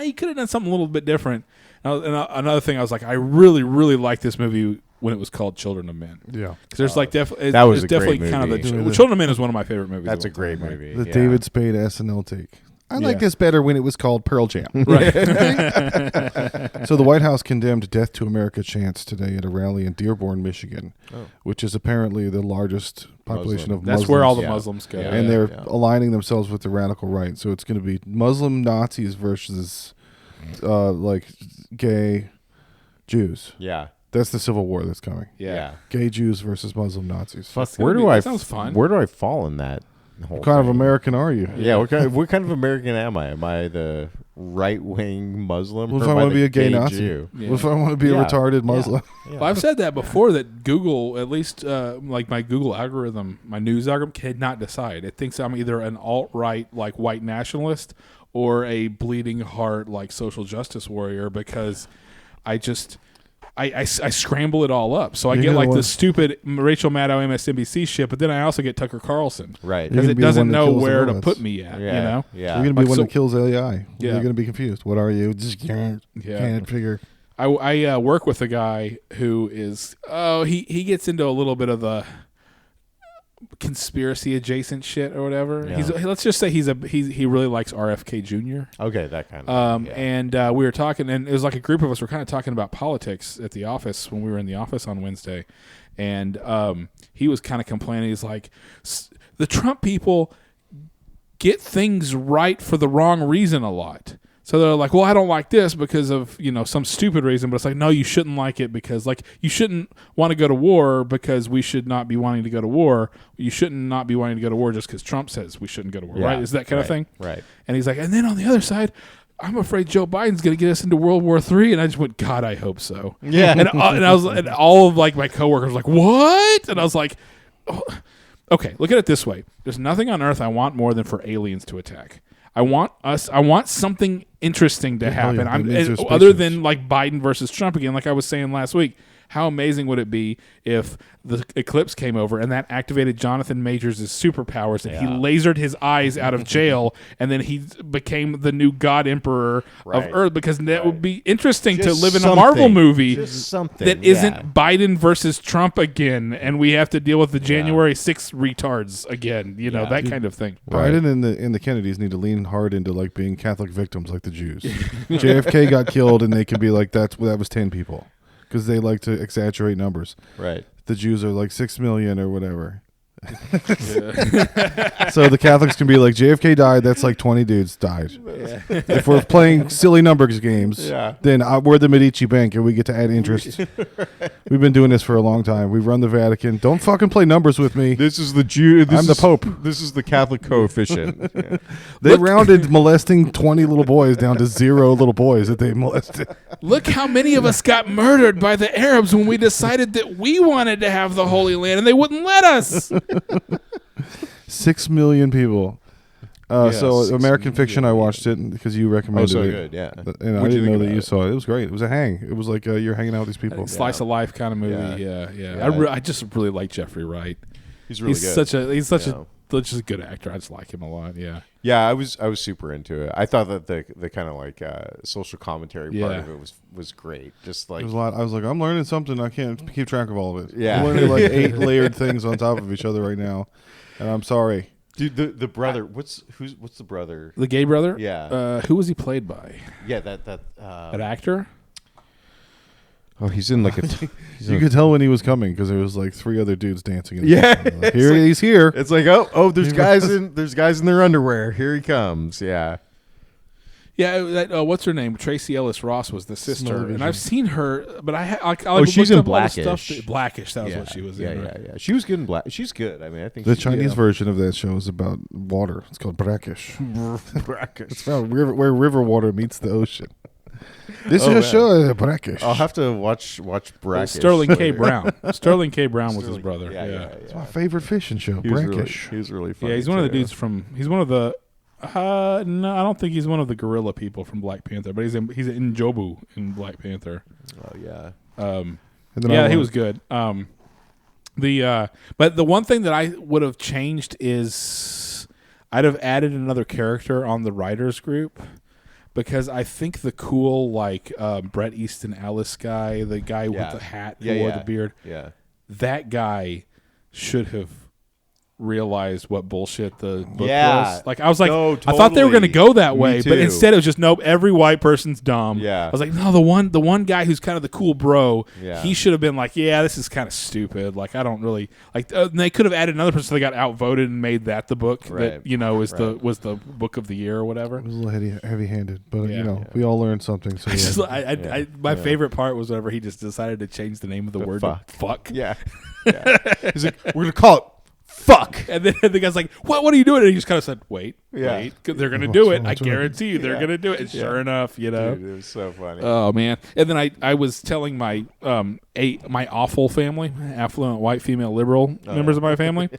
you could have done something a little bit different. And another thing, I was like, I really, really liked this movie when it was called Children of Men. Yeah. Because there's like definitely that was a definitely great kind of movie. the Children of Men is one of my favorite movies. That's a of all great time, right? movie. The yeah. David Spade SNL take. I like Yeah. this better when it was called Pearl Jam. Right. So the White House condemned Death to America chants today at a rally in Dearborn, Michigan, which is apparently the largest population of Muslims. That's where all the Yeah. Muslims go. Yeah. and they're Yeah. aligning themselves with the radical right. So it's going to be Muslim Nazis versus like gay Jews. Yeah. That's the civil war that's coming. Yeah. Gay Jews versus Muslim Nazis. That sounds fun. Where do I fall in that whole What kind of thing? American are you? Yeah, what kind of American am I? Am I the right-wing Muslim? What if or I am want to be a gay gay Nazi? Jew? Yeah. What if I want to be a Yeah. retarded Muslim? Yeah. Well, I've said that before, that Google, at least like my Google algorithm, my news algorithm, cannot decide. It thinks I'm either an alt-right, like white nationalist, or a bleeding heart, like social justice warrior, because I scramble it all up. So I You're get gonna like want- the stupid Rachel Maddow MSNBC shit, but then I also get Tucker Carlson. Right. You're Because gonna it be the doesn't one that know kills the where to robots. put me at, Yeah. you know? Yeah. You're going to be Like, one so- that kills AI. Yeah. You're going to be confused. What are you? Just can't figure. I work with a guy who is he gets into a little bit of the conspiracy adjacent shit or whatever. Yeah. Let's just say he really likes RFK Jr. Okay, that kind of thing. Yeah. And we were talking, and it was like a group of us were kind of talking about politics at the office when we were in the office on Wednesday, and he was kind of complaining. He's like, the Trump people get things right for the wrong reason a lot. So they're like, well, I don't like this because of, some stupid reason. But it's like, no, you shouldn't like it because, like, you shouldn't want to go to war because we should not be wanting to go to war. You shouldn't not be wanting to go to war just because Trump says we shouldn't go to war, Yeah, right? Is that kind of thing? Right. And he's like, and then on the other side, I'm afraid Joe Biden's going to get us into World War III. And I just went, God, I hope so. Yeah. And all of like my coworkers were like, what? And I was like, oh. Okay, look at it this way. There's nothing on earth I want more than for aliens to attack. I want something interesting to happen. yeah, it means there's Other pictures. than like Biden versus Trump again, like I was saying last week. How amazing would it be if the eclipse came over and that activated Jonathan Majors' superpowers and he lasered his eyes out of jail and then he became the new God Emperor of Earth? Because that would be interesting to live in a Marvel movie that isn't Biden versus Trump again, and we have to deal with the January 6th retards again. That kind of thing. Biden and the Kennedys need to lean hard into like being Catholic victims like the Jews. JFK got killed and they can be like, that was 10 people. Because they like to exaggerate numbers. Right. The Jews are like 6 million or whatever. So the Catholics can be like, JFK died, that's like 20 dudes died. Yeah. If we're playing silly numbers games, then we're the Medici Bank and we get to add interest. We've been doing this for a long time. We run the Vatican. Don't fucking play numbers with me. This is the Jew. I'm the Pope. This is the Catholic coefficient. Yeah. They rounded molesting 20 little boys down to 0 little boys that they molested. Look how many of us got murdered by the Arabs when we decided that we wanted to have the Holy Land and they wouldn't let us. 6 million people. So 6 American Fiction, I million. watched it because you recommended so it. good, yeah. And I What'd you didn't know think that about you it? saw it. It was great. It was a hang. It was like you're hanging out with these people. Slice of life kind of movie. Yeah. I just really like Jeffrey Wright. He's really good. He's such a good actor. I just like him a lot. Yeah. Yeah, I was super into it. I thought that the kind of like social commentary part of it was great. Just like There was a lot. I was like, I'm learning something. I can't keep track of all of it. Yeah. I'm learning like 8 layered things on top of each other right now, and I'm sorry. dude, the brother. What's the brother? The gay brother? Yeah. Who was he played by? Yeah, that An actor? Oh, he's in like a. You could tell when he was coming because there was like 3 other dudes dancing. In Yeah, the like, it's here like- he's here. It's like there's guys in their underwear. Here he comes. Yeah. Yeah, what's her name? Tracy Ellis Ross was the sister, Smell-O-Vision. and I've seen her, but she's looked in up all the stuff Blackish. that- Blackish, that was what she was in. Right? Yeah. She was good in Black. She's good. I mean, I think The she's Chinese good. version of that show is about water. It's called brackish. Brackish. It's about where river water meets the ocean. This Oh, is a man. show is brackish. I'll have to watch Brackish. Sterling K. later. Brown. Sterling K. Brown was his Sterling- brother. Yeah. It's my favorite fishing show. He was really, Brackish. he was really funny. Yeah, he's one of the too. dudes from. He's one of the. No, I don't think he's one of the gorilla people from Black Panther, but he's in Jobu in Black Panther. Oh yeah. And then Yeah, I he want- was good. But the one thing that I would have changed is I'd have added another character on the writers group because I think the cool like Bret Easton Ellis guy, the guy with the hat who wore the beard, Yeah. that guy should have realized what bullshit the book Yeah. was. Like I was like, No, I thought they were going to totally. go that Me way, but too. instead it was just nope. Every white person's dumb. Yeah. I was like, no, the one guy who's kind of the cool bro. Yeah. He should have been like, yeah, this is kind of stupid. Like I don't really like. And they could have added another person. So they got outvoted and made that the book Right. that was Right. was the book of the year or whatever. It was a little heavy-handed, but Yeah. we all learned something. So My favorite part was whenever he just decided to change the name of the word to fuck. Yeah. He's like, we're gonna call it fuck. And then the guy's like, "What are you doing?" And he just kind of said, "Wait, Yeah. wait, 'cause they're gonna do it. I That's right. guarantee you, they're gonna do it." And sure enough, Dude, it was so funny. Oh man! And then I was telling my my awful family, affluent white female liberal members of my family,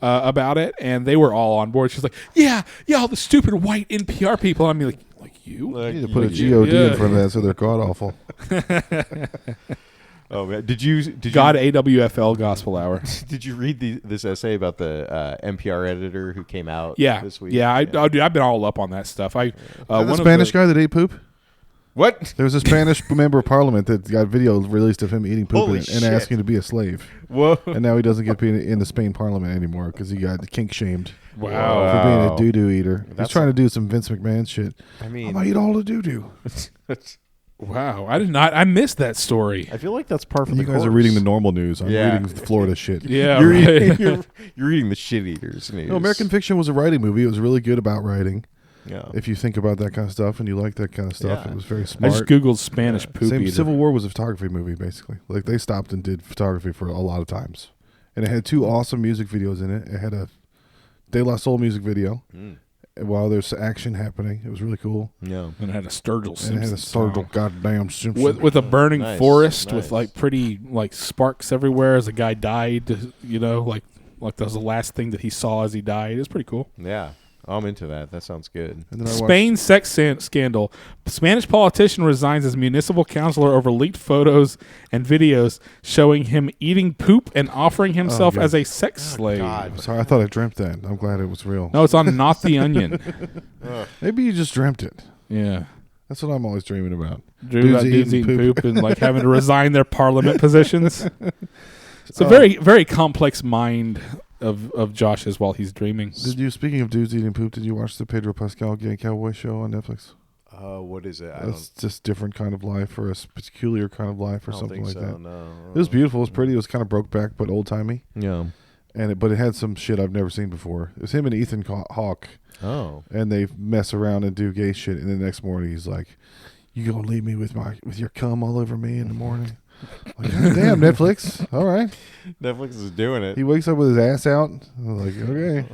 about it, and they were all on board. She's like, "Yeah, all the stupid white NPR people." I'm like you. you need to put a God Yeah. in front of that, so they're god awful. Oh man, did you godAWFL Gospel Hour. did you read this essay about the NPR editor who came out Yeah, this week? yeah. Dude, I've been all up on that stuff. The One of Spanish guy that ate poop. What? There was a Spanish member of parliament that got video released of him eating poop Holy and shit. asking to be a slave. Whoa. And now he doesn't get to be in the Spain parliament anymore because he got kink shamed Wow. for being a doo-doo eater. He's That's trying to do some Vince McMahon shit. I I'm mean, going to eat all the doo-doo. Wow, I did not. I missed that story. I feel like that's par for You the guys course. are reading the normal news. I'm Yeah. reading the Florida shit. Yeah, You're, right. reading, you're reading the shit eaters news. No, American Fiction was a writing movie. It was really good about writing. Yeah. If you think about that kind of stuff and you like that kind of stuff, Yeah. it was very I smart. just googled Spanish poop Same eater. Civil War was a photography movie, basically. Like they stopped and did photography for a lot of times, and it had two awesome music videos in it. It had a De La Soul music video while there's action happening. It was really cool, Yeah. and it had a Sturgill and it had a Simpson Sturgill goddamn Simpson. with a burning Nice, forest nice. with like pretty like sparks everywhere as a guy died. You know, like that was the last thing that he saw as he died. It was pretty cool. Yeah. I'm into that. That sounds good. And then I watched- Spain sex scandal. Spanish politician resigns as municipal councilor over leaked photos and videos showing him eating poop and offering himself God. as a sex slave. I'm sorry, I thought I dreamt that. I'm glad it was real. No, it's on Not the Onion. Maybe you just dreamt it. Yeah. That's what I'm always dreaming about. Dudes eating poop and like having to resign their parliament positions. It's a very, very complex mind of Josh's while he's dreaming. Speaking of dudes eating poop, did you watch the Pedro Pascal Gay Cowboy show on Netflix? What is it? It's just different kind of life or a peculiar kind of life or something like that. No. It was beautiful. It was pretty. It was kind of broke back, but old timey. Yeah. But it had some shit I've never seen before. It was him and Ethan Hawke, Oh. and they mess around and do gay shit. And the next morning, he's like, "You gonna leave me with your cum all over me in the morning?" Like, damn, Netflix. All right. Netflix is doing it. He wakes up with his ass out. I'm like, okay.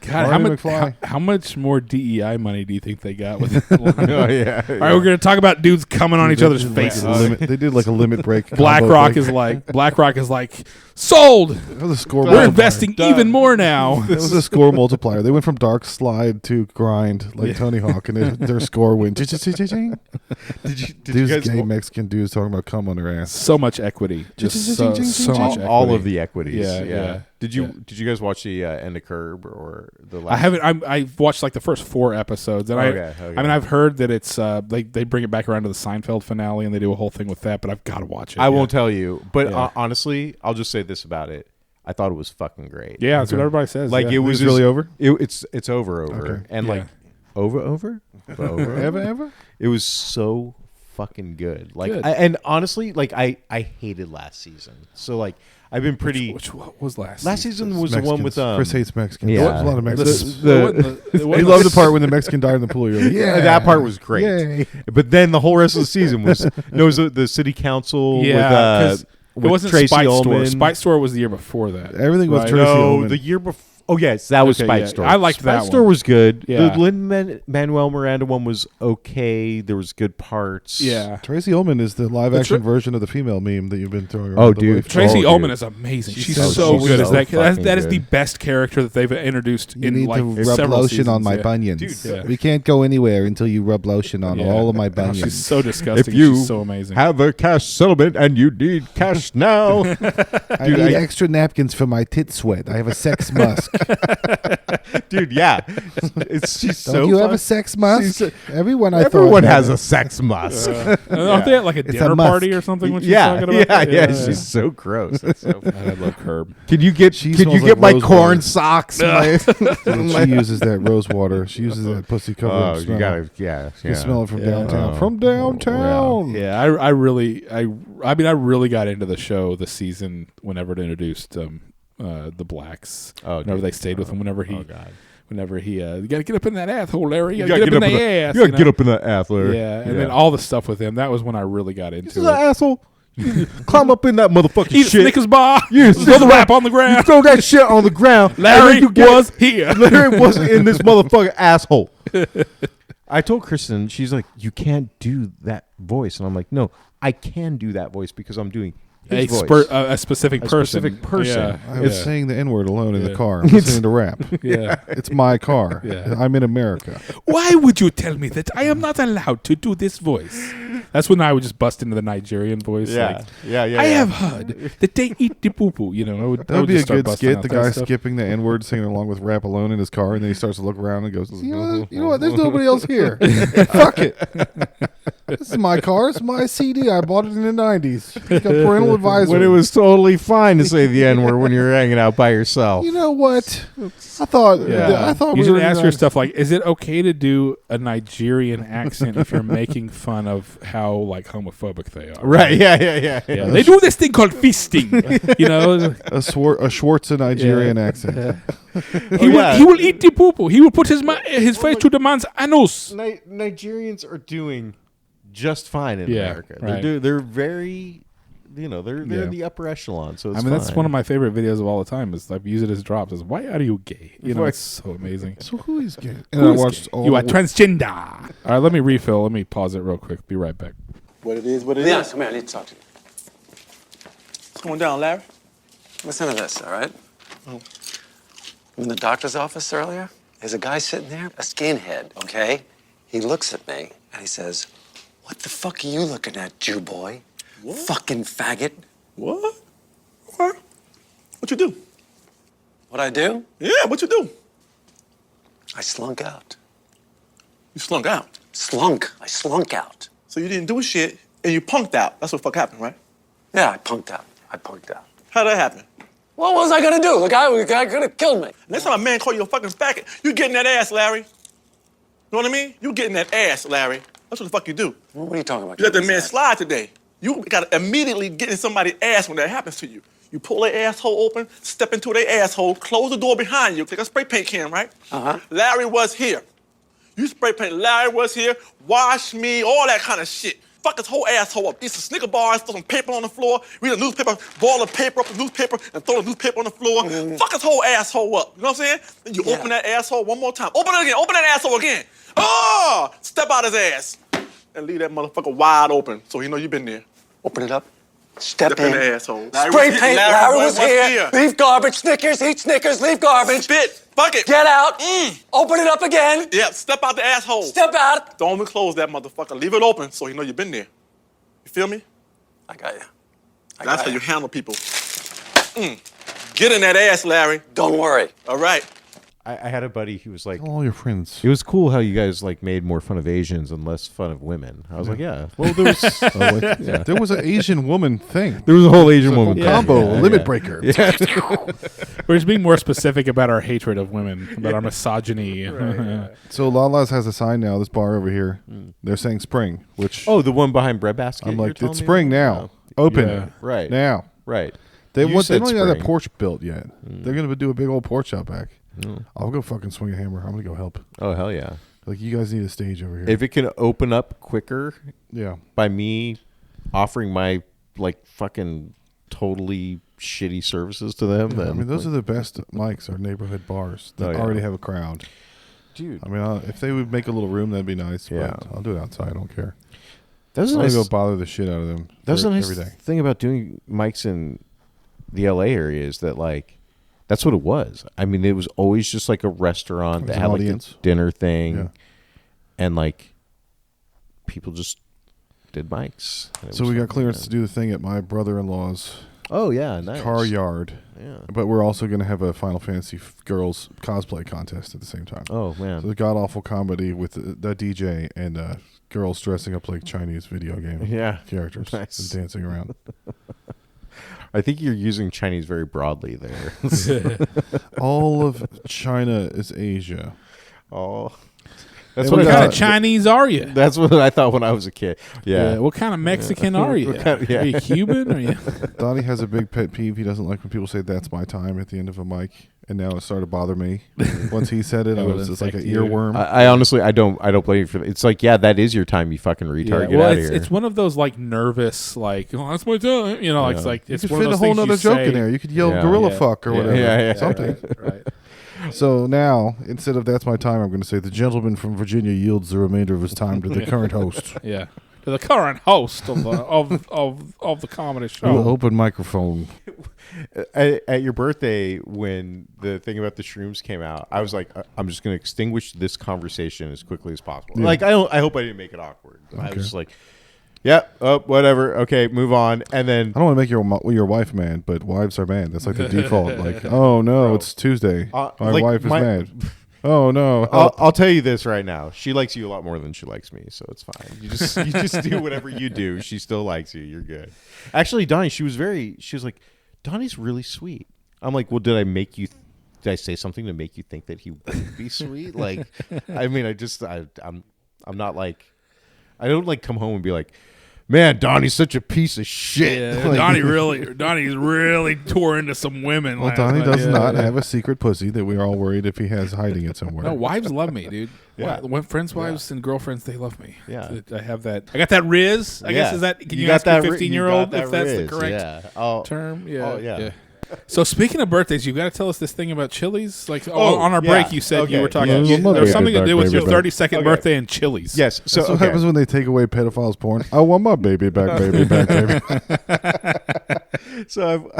God, Marty McFly. how much more DEI money do you think they got with Oh yeah. All right, we're going to talk about dudes coming on each other's They did like faces. a limit- They did like a limit break. BlackRock is like sold. That was a score. We're multiplier. investing even more now. That was a score multiplier. They went from dark slide to grind like Tony Hawk, and their score went. Did you These guys gay Mexican dudes talking about cum on their ass. So much equity. Just so much equity. all of the equities? Yeah. Did you guys watch the end of Curb or the last? I haven't. I've watched like the first 4 episodes, and Okay. I mean, I've heard that it's they bring it back around to the Seinfeld finale, and they do a whole thing with that. But I've got to watch it. I won't tell you, but Yeah. Honestly, I'll just say this about it. I thought it was fucking great. Yeah, that's what everybody says. Like yeah. it was It's really over? It's over, Okay. and Yeah. like over. Ever? It was so fucking good. Like, Good. and honestly, like I hated last season. So like I've been pretty. Which what was last? Last season was the one with Chris hates Mexicans. yeah. There was a lot of Mexicans. He He loved the part when the Mexican died in the pool. You're like, yeah, that part was great. Yay. But then the whole rest of the season was it was the city council Yeah, with it wasn't Tracy Spite Store. Ullman. Spite Store was the year before that. Everything was Right. Tracy No, Ullman. the year before. Oh yes, that was Okay, Spite yeah. Store. I liked Spite that Store one. was good. Yeah. The Lin-Manuel Miranda one was okay. There was good parts. Yeah. Tracy Ullman is the live action Tra- version of the female meme that you've been throwing around. Oh, the dude. way. Tracy Oh, Ullman dude. is amazing. She's She's so so good. good. So That fucking is the good. best character that they've introduced You in need like to rub several lotion on seasons, my yeah. bunions. Dude, yeah. We can't go anywhere until you rub lotion on Yeah. all of my Oh, bunions. she's so disgusting. If you She's so amazing. Have a cash settlement and you need cash now. I need extra napkins for my tit sweat. I have a sex musk. Dude, yeah. She's so you have fun. a sex must? Everyone Everyone has a sex must. Aren't they at like a dinner musk. party or something when she's Yeah, talking about yeah, that? She's so gross. That's so funny. I love Herb. Could you get smells like my rose corn water. socks? She uses that rose water. She uses that pussy covered Oh, smell. you gotta, yeah. You can smell it from downtown. Oh, From downtown. Yeah, I really got into the show this season whenever it introduced the blacks. Oh, whenever dude. they stayed with him, whenever he, God. you gotta get up in that asshole, Larry. You gotta get up in the ass. You gotta get up in that ass, Larry. Yeah, and then all the stuff with him. That was when I really got This is into an it. asshole. Climb up in that motherfucking Eat a shit. Snickers bar. Yeah, Throw the rap on the You ground. throw that shit on the ground. Larry and then you get- was here. Larry wasn't in this motherfucking asshole. I told Kristen, she's like, you can't do that voice. And I'm like, no, I can do that voice because I'm doing his voice. A specific person. specific person. Yeah. I was saying the N-word alone in the Yeah. car. I'm listening to rap. Yeah. It's my car. Yeah. I'm in America. Why would you tell me that I am not allowed to do this voice? That's when I would just bust into the Nigerian voice. Yeah. Like, I have heard that they eat the poo-poo. You know, That would be a just start good busting skit. out The that guy stuff. skipping the N-word, singing along with rap alone in his car, and then he starts to look around and goes, you know what? There's nobody else here. Fuck it. This is my car. It's my CD. I bought it in the 90s. It's got parental advisory. When it was totally fine to say the N word when you're hanging out by yourself. You know what? I thought You we should were ask gonna- yourself, like, is it okay to do a Nigerian accent if you're making fun of how like homophobic they are? Right, yeah. Yeah, they do this thing called feasting. You know, a Schwartz Nigerian accent. he will eat the poo-poo. He will put his face to the man's anus. Nigerians are doing just fine in Yeah, America. right. They're very, they're Yeah. the upper echelon. So it's That's fine. one of my favorite videos of all the time. Is I've used it as drops. Is why are you gay? You know, Right. it's so amazing. So who is gay? Who And I is watched gay? all You are the- transgender. All right, let me refill. Let me pause it real quick. Be right back. What it is, what it Leon, is. come here. I need to talk to you. What's going down, Larry? Listen to this, all right? I'm in the doctor's office earlier. There's a guy sitting there, a skinhead, okay? He looks at me and he says, "What the fuck are you looking at, Jew boy? What? Fucking faggot." What? What? What you do? What I do? Yeah, what you do? I slunk out. You slunk out. Slunk. I slunk out. So you didn't do shit and you punked out. That's what fuck happened, right? Yeah, I punked out. I punked out. How'd that happen? What was I gonna do? The guy could have killed me. Next time a man call you a fucking faggot, you getting that ass, Larry. You know what I mean? You getting that ass, Larry. That's what the fuck you do. What are you talking about? You let the getting man his ass? slide today. You gotta immediately get in somebody's ass when that happens to you. You pull their asshole open, step into their asshole, close the door behind you, take a spray paint can, right? Uh-huh. Larry was here. You spray paint, Larry was here, wash me, all that kind of shit. Fuck his whole asshole up. Eat some Snicker bars, throw some paper on the floor, read a newspaper, ball the paper up the newspaper, and throw the newspaper on the floor. Fuck his whole asshole up. You know what I'm saying? Then you open that asshole one more time. Open it again. Open that asshole again. Oh! Step out his ass. And leave that motherfucker wide open so he know you been there. Open it up. Step Step in the asshole. Spray paint. Larry was here. here. Leave garbage. Snickers. Eat Snickers. Leave garbage. Spit. Fuck it. Get out. Open it up again. Yep. Step out the asshole. Step out. Don't even close that motherfucker. Leave it open so he know you been there. You feel me? I got you. That's how you handle people. Get in that ass, Larry. Don't worry. All right. I had a buddy who was like, Tell all your friends. it was cool how you guys like made more fun of Asians and less fun of women. I was like, yeah. Well, there was There was an Asian woman thing. there was a whole Asian It's a woman whole combo, Yeah, limit yeah. breaker. We're just being more specific about our hatred of women, about our misogyny. So Lala's has a sign now. This bar over here, they're saying spring, which Oh, the one behind Breadbasket. I'm you're like, telling it's me spring about? now. Open Yeah. Right. now. Right. They You want. They said don't even have that spring. porch built yet. They're gonna do a big old porch out back. I'll go fucking swing a hammer. I'm gonna go help. Oh hell yeah! Like you guys need a stage over here. If it can open up quicker yeah. by me offering my like fucking totally shitty services to them, then I mean, those are the best mics. Our neighborhood bars that Oh, yeah. already have a crowd. dude. I mean, if they would make a little room, that'd be nice. Yeah. But I'll do it outside. I don't care. That's I'm a gonna nice, go bother the shit out of them. that's a nice every day. thing about doing mics in the LA area is that like that's what it was. I mean, it was always just like a restaurant There's that an had like audience. a dinner thing, Yeah. and like people just did mics. And it So was we got fucking clearance good. to do the thing at my brother-in-law's Oh yeah, nice. car yard. Yeah. But we're also going to have a Final Fantasy girls cosplay contest at the same time. Oh man. So the godAWFL comedy with the DJ and girls dressing up like Chinese video game characters and dancing around. I think you're using Chinese very broadly there. All of China is Asia. Oh. That's What kind of Chinese are you? That's what I thought when I was a kid. Yeah. What kind of Mexican are you? Are you Cuban? Are you? Donnie has a big pet peeve. He doesn't like when people say "that's my time" at the end of a mic, and now it started to bother me. Once he said it, I was just like an earworm. I honestly, I don't blame you for that. It's like, yeah, that is your time, you fucking retard. Get out of here. It's one of those like nervous, like, oh, that's my time. You know, it's you it's could one of fit a those whole things you other joke say. in there. You could yell "gorilla fuck" or whatever. Something. Right. So now, instead of "that's my time," I'm going to say the gentleman from Virginia yields the remainder of his time to the current host. Yeah. To the current host of the comedy show. With open microphone. At your birthday, when the thing about the shrooms came out, I was like, I'm just going to extinguish this conversation as quickly as possible. Yeah. Like, I hope I didn't make it awkward. Okay. I was just like, yeah, whatever. Okay, move on. And then I don't want to make your wife mad, but wives are mad. That's like the default. Like, oh no, it's Tuesday. My wife is mad. Oh no. I'll tell you this right now. She likes you a lot more than she likes me, so it's fine. You just do whatever you do. She still likes you. You're good. Actually, Donnie, she was like, Donnie's really sweet. I'm like, well, did I say something to make you think that he would be sweet? Like, I mean, I'm not like, I don't like come home and be like, man, Donnie's such a piece of shit. Yeah, like, Donnie's really tore into some women. Well, Donnie does not have a secret pussy that we're all worried if he has hiding it somewhere. No, wives love me, dude. Yeah. Friends, wives, and girlfriends, they love me. Yeah. I have that. I got that Riz. I guess is that. Can you ask a 15-year-old if that's the correct term? Yeah. Oh, yeah. So speaking of birthdays, you've got to tell us this thing about Chili's. Like on our break, you said you were talking. There was something to do with your 32nd birthday and Chili's. Yes. So what happens when they take away pedophiles' porn. I want my baby back, baby back, baby. So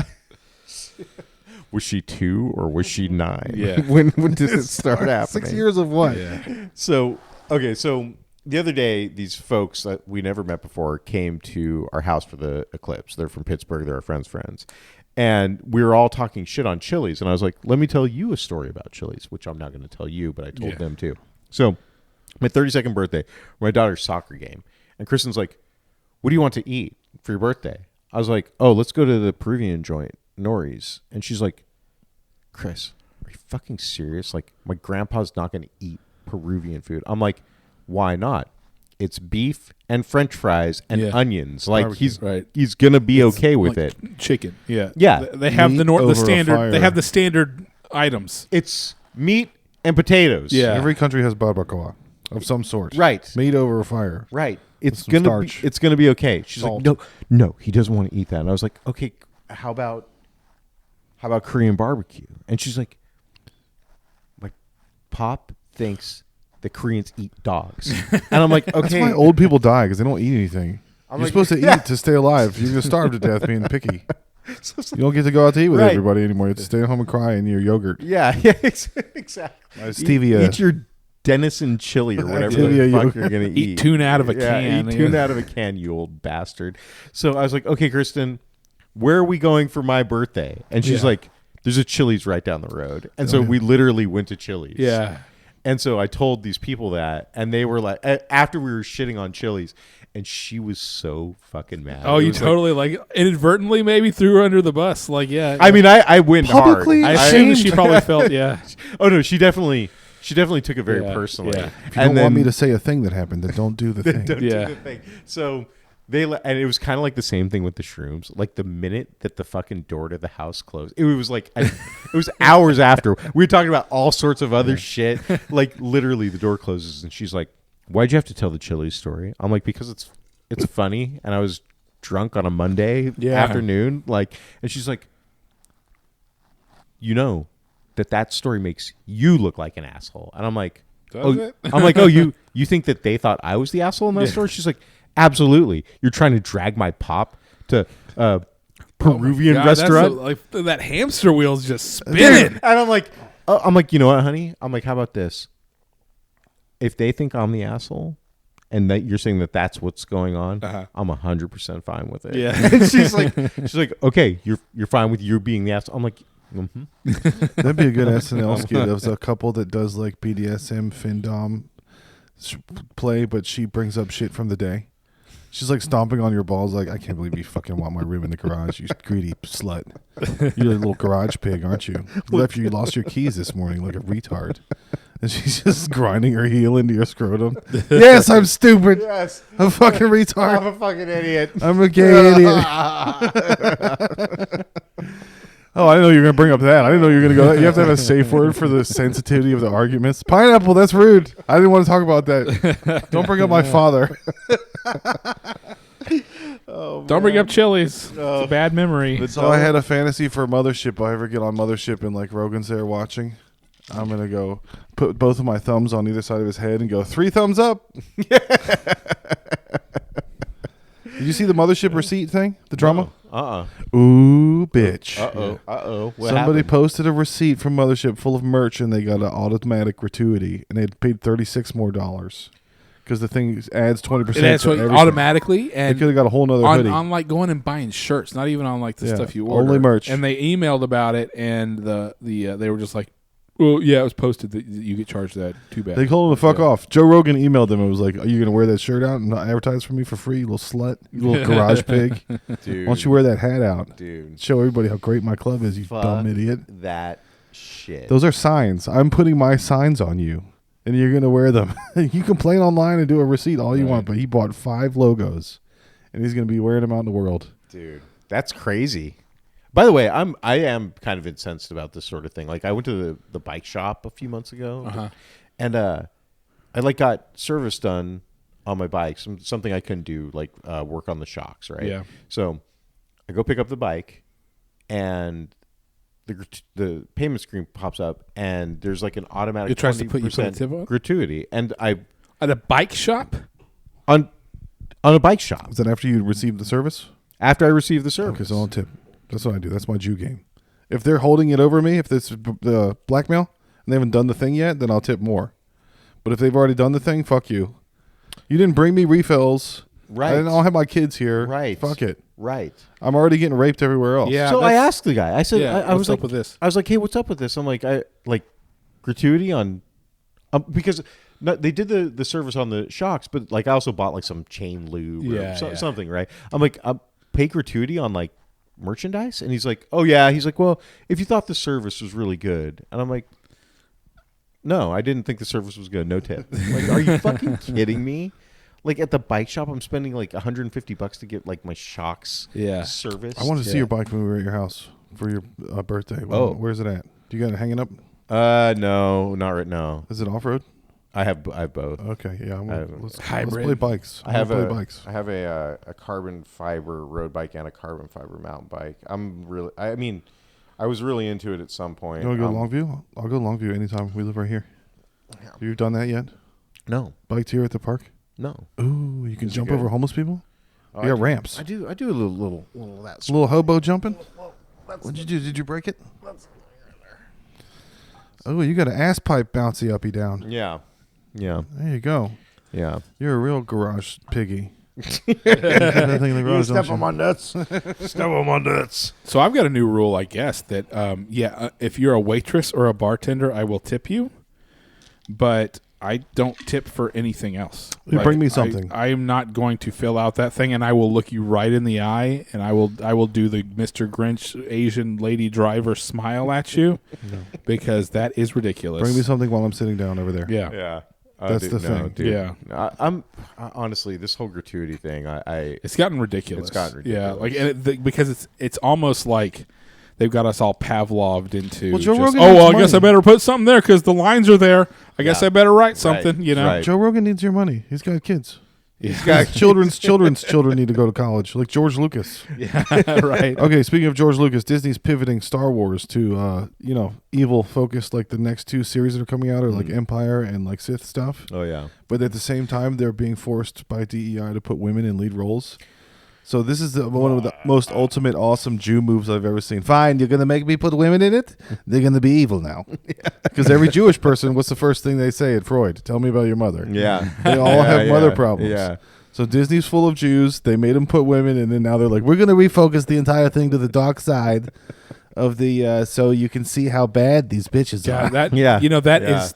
was she 2 or was she 9? Yeah. when did it start happening? 6 years of what? Yeah. So the other day, these folks that we never met before came to our house for the eclipse. They're from Pittsburgh. They're our friends. And we were all talking shit on Chili's. And I was like, let me tell you a story about Chili's, which I'm not going to tell you, but I told them too. So my 32nd birthday, my daughter's soccer game. And Kristen's like, what do you want to eat for your birthday? I was like, oh, let's go to the Peruvian joint, Nori's. And she's like, Chris, are you fucking serious? Like, my grandpa's not going to eat Peruvian food. I'm like, why not? It's beef and French fries and onions. Like he's gonna be okay with like it. Chicken, yeah. They have Meat the over standard. a fire. They have the standard items. It's meat and potatoes. Yeah. Every country has barbacoa of some sort. Right. Meat over a fire. Right. It's some gonna be okay. She's Salt. like, no, he doesn't want to eat that. And I was like, okay, how about Korean barbecue? And she's like, my pop thinks the Koreans eat dogs. And I'm like, okay. That's why old people die, because they don't eat anything. You're like, supposed to eat to stay alive. You're going to starve to death being picky. You don't get to go out to eat with everybody anymore. You have to stay at home and cry in your yogurt. Yeah, exactly. Stevia. Eat your Denison chili or whatever the fuck you're going to eat. Eat tuna out of a can. Eat tuna out of a can, you old bastard. So I was like, okay, Kristen, where are we going for my birthday? And she's like, there's a Chili's right down the road. And so we literally went to Chili's. Yeah. And so I told these people that, and they were like, after we were shitting on Chili's, and she was so fucking mad. Oh, you totally like inadvertently maybe threw her under the bus. Like, yeah. I mean, I went Publicly hard. I assume that she probably felt, Oh no, she definitely took it very personally. Yeah. If you don't want me to say a thing that happened, then don't do the thing. Don't do the thing. So and it was kind of like the same thing with the shrooms. Like the minute that the fucking door to the house closed, it was like it was hours after. We were talking about all sorts of other shit. Like literally, the door closes, and she's like, "Why'd you have to tell the Chili's story?" I'm like, "Because it's funny," and I was drunk on a Monday afternoon. Like, and she's like, "You know that story makes you look like an asshole," and I'm like, Does it? I'm like, "Oh, you think that they thought I was the asshole in that story?" She's like, absolutely. You're trying to drag my pop to Peruvian restaurant. That hamster wheel's just spinning. And I'm like, you know what, honey? I'm like, how about this? If they think I'm the asshole, and that you're saying that that's what's going on, Uh-huh. I'm 100% fine with it. Yeah. And she's like, okay, you're fine with you being the asshole. I'm like, That'd be a good SNL skit. There's a couple that does like BDSM findom play, but she brings up shit from the day. She's like stomping on your balls, like, I can't believe you fucking want my room in the garage, you greedy slut. You're a little garage pig, aren't you? You lost your keys this morning like a retard. And she's just grinding her heel into your scrotum. Yes, I'm stupid. yes, I'm a fucking retard. I'm a fucking idiot. I'm a gay idiot. Oh, I didn't know you were going to bring up that. I didn't know you were going to go. You have to have a safe word for the sensitivity of the arguments. Pineapple, that's rude. I didn't want to talk about that. Don't bring up my father. Don't bring up Chili's. It's a bad memory. So I had a fantasy for Mothership. If I ever get on Mothership and like Rogan's there watching, I'm going to go put both of my thumbs on either side of his head and go 3 thumbs up. Did you see the Mothership receipt thing? The drama? Ooh, bitch. Uh-oh. What Somebody happened? posted a receipt from Mothership full of merch, and they got an automatic gratuity, and they had paid $36 more because the thing adds 20%. It adds to everything. automatically, They and could have got a whole nother on, hoodie. on like going and buying shirts, not even on like the Yeah, stuff you order. only merch. And they emailed about it, and they were just like, well, yeah, it was posted that you get charged that. Too bad. They told him to fuck off. Joe Rogan emailed them and was like, are you going to wear that shirt out and not advertise for me for free, you little slut? You little garage pig. Dude. Why don't you wear that hat out? Dude. Show everybody how great my club is, you dumb idiot. That shit. Those are signs. I'm putting my signs on you, and you're going to wear them. You complain online and do a receipt all you want, but he bought 5 logos, and he's going to be wearing them out in the world. Dude, that's crazy. By the way, I am kind of incensed about this sort of thing. Like, I went to the bike shop a few months ago, and I like got service done on my bike, something I couldn't do, like work on the shocks, right? Yeah. So I go pick up the bike, and the payment screen pops up, and there's like an automatic It tries to put a 20% tip on? gratuity, and I At a bike shop? on a bike shop Is that after you received the service? after I received the service. Okay, so I'll tip. That's what I do. That's my Jew game. If they're holding it over me, if this is blackmail and they haven't done the thing yet, then I'll tip more. But if they've already done the thing, fuck you. You didn't bring me refills. Right. I didn't all have my kids here. Right. Fuck it. Right. I'm already getting raped everywhere else. Yeah. So I that's- asked the guy. I said, Yeah, I was what's up like, with this? I was like, hey, what's up with this? I'm like, gratuity on, because they did the service on the shocks, but like I also bought like some chain lube or something, right? I'm like, pay gratuity on like merchandise, and he's like, oh yeah. He's like, well, if you thought the service was really good, and I'm like, no, I didn't think the service was good. No tip. Like, are you fucking kidding me? Like at the bike shop, I'm spending like $150 to get like my shocks service. I wanted to see your bike when we were at your house for your birthday. Oh. Where's it at? Do you got it hanging up? No, not right now. Is it off road? I have both. Okay, yeah. Let's Hybrid. play bikes. I have bikes. I have a carbon fiber road bike and a carbon fiber mountain bike. I was really into it at some point. You want to go to Longview? I'll go to Longview anytime. We live right here. Yeah. You've done that yet? No, Biked here at the park? no. Ooh, you can Is it jump good? over homeless people? Oh, You got ramps. I do a little of that. A little hobo jumping? What'd you do? Did you break it? Oh, you got an ass pipe bouncy uppy down. Yeah. There you go. Yeah. You're a real garage piggy. Step on my nuts. Step on my nuts. So I've got a new rule, I guess, that if you're a waitress or a bartender, I will tip you, but I don't tip for anything else. You bring me something. I am not going to fill out that thing, and I will look you right in the eye, and I will do the Mr. Grinch Asian lady driver smile at you, because that is ridiculous. Bring me something while I'm sitting down over there. Yeah. Yeah. That's the thing. Dude. Yeah. I'm honestly, this whole gratuity thing, It's gotten ridiculous. It's gotten ridiculous. Yeah, like and because it's almost like they've got us all Pavloved into. Well, Joe just, Rogan oh, needs well, I guess money. I better put something there because the lines are there. I guess Yeah. I better write something. You know. Right. Joe Rogan needs your money. He's got kids. He's Got children's children need to go to college, like George Lucas. Yeah. Right. Okay, speaking of George Lucas, Disney's pivoting Star Wars to evil focused, like the next 2 series that are coming out are like Empire and like Sith stuff. Oh yeah. But at the same time, they're being forced by DEI to put women in lead roles. So this is one of the most ultimate awesome Jew moves I've ever seen. Fine, you're going to make me put women in it? They're going to be evil now. Because every Jewish person, what's the first thing they say at Freud? Tell me about your mother. Yeah. They all have mother problems. Yeah. So Disney's full of Jews. They made them put women, and then now they're like, we're going to refocus the entire thing to the dark side of the so you can see how bad these bitches are.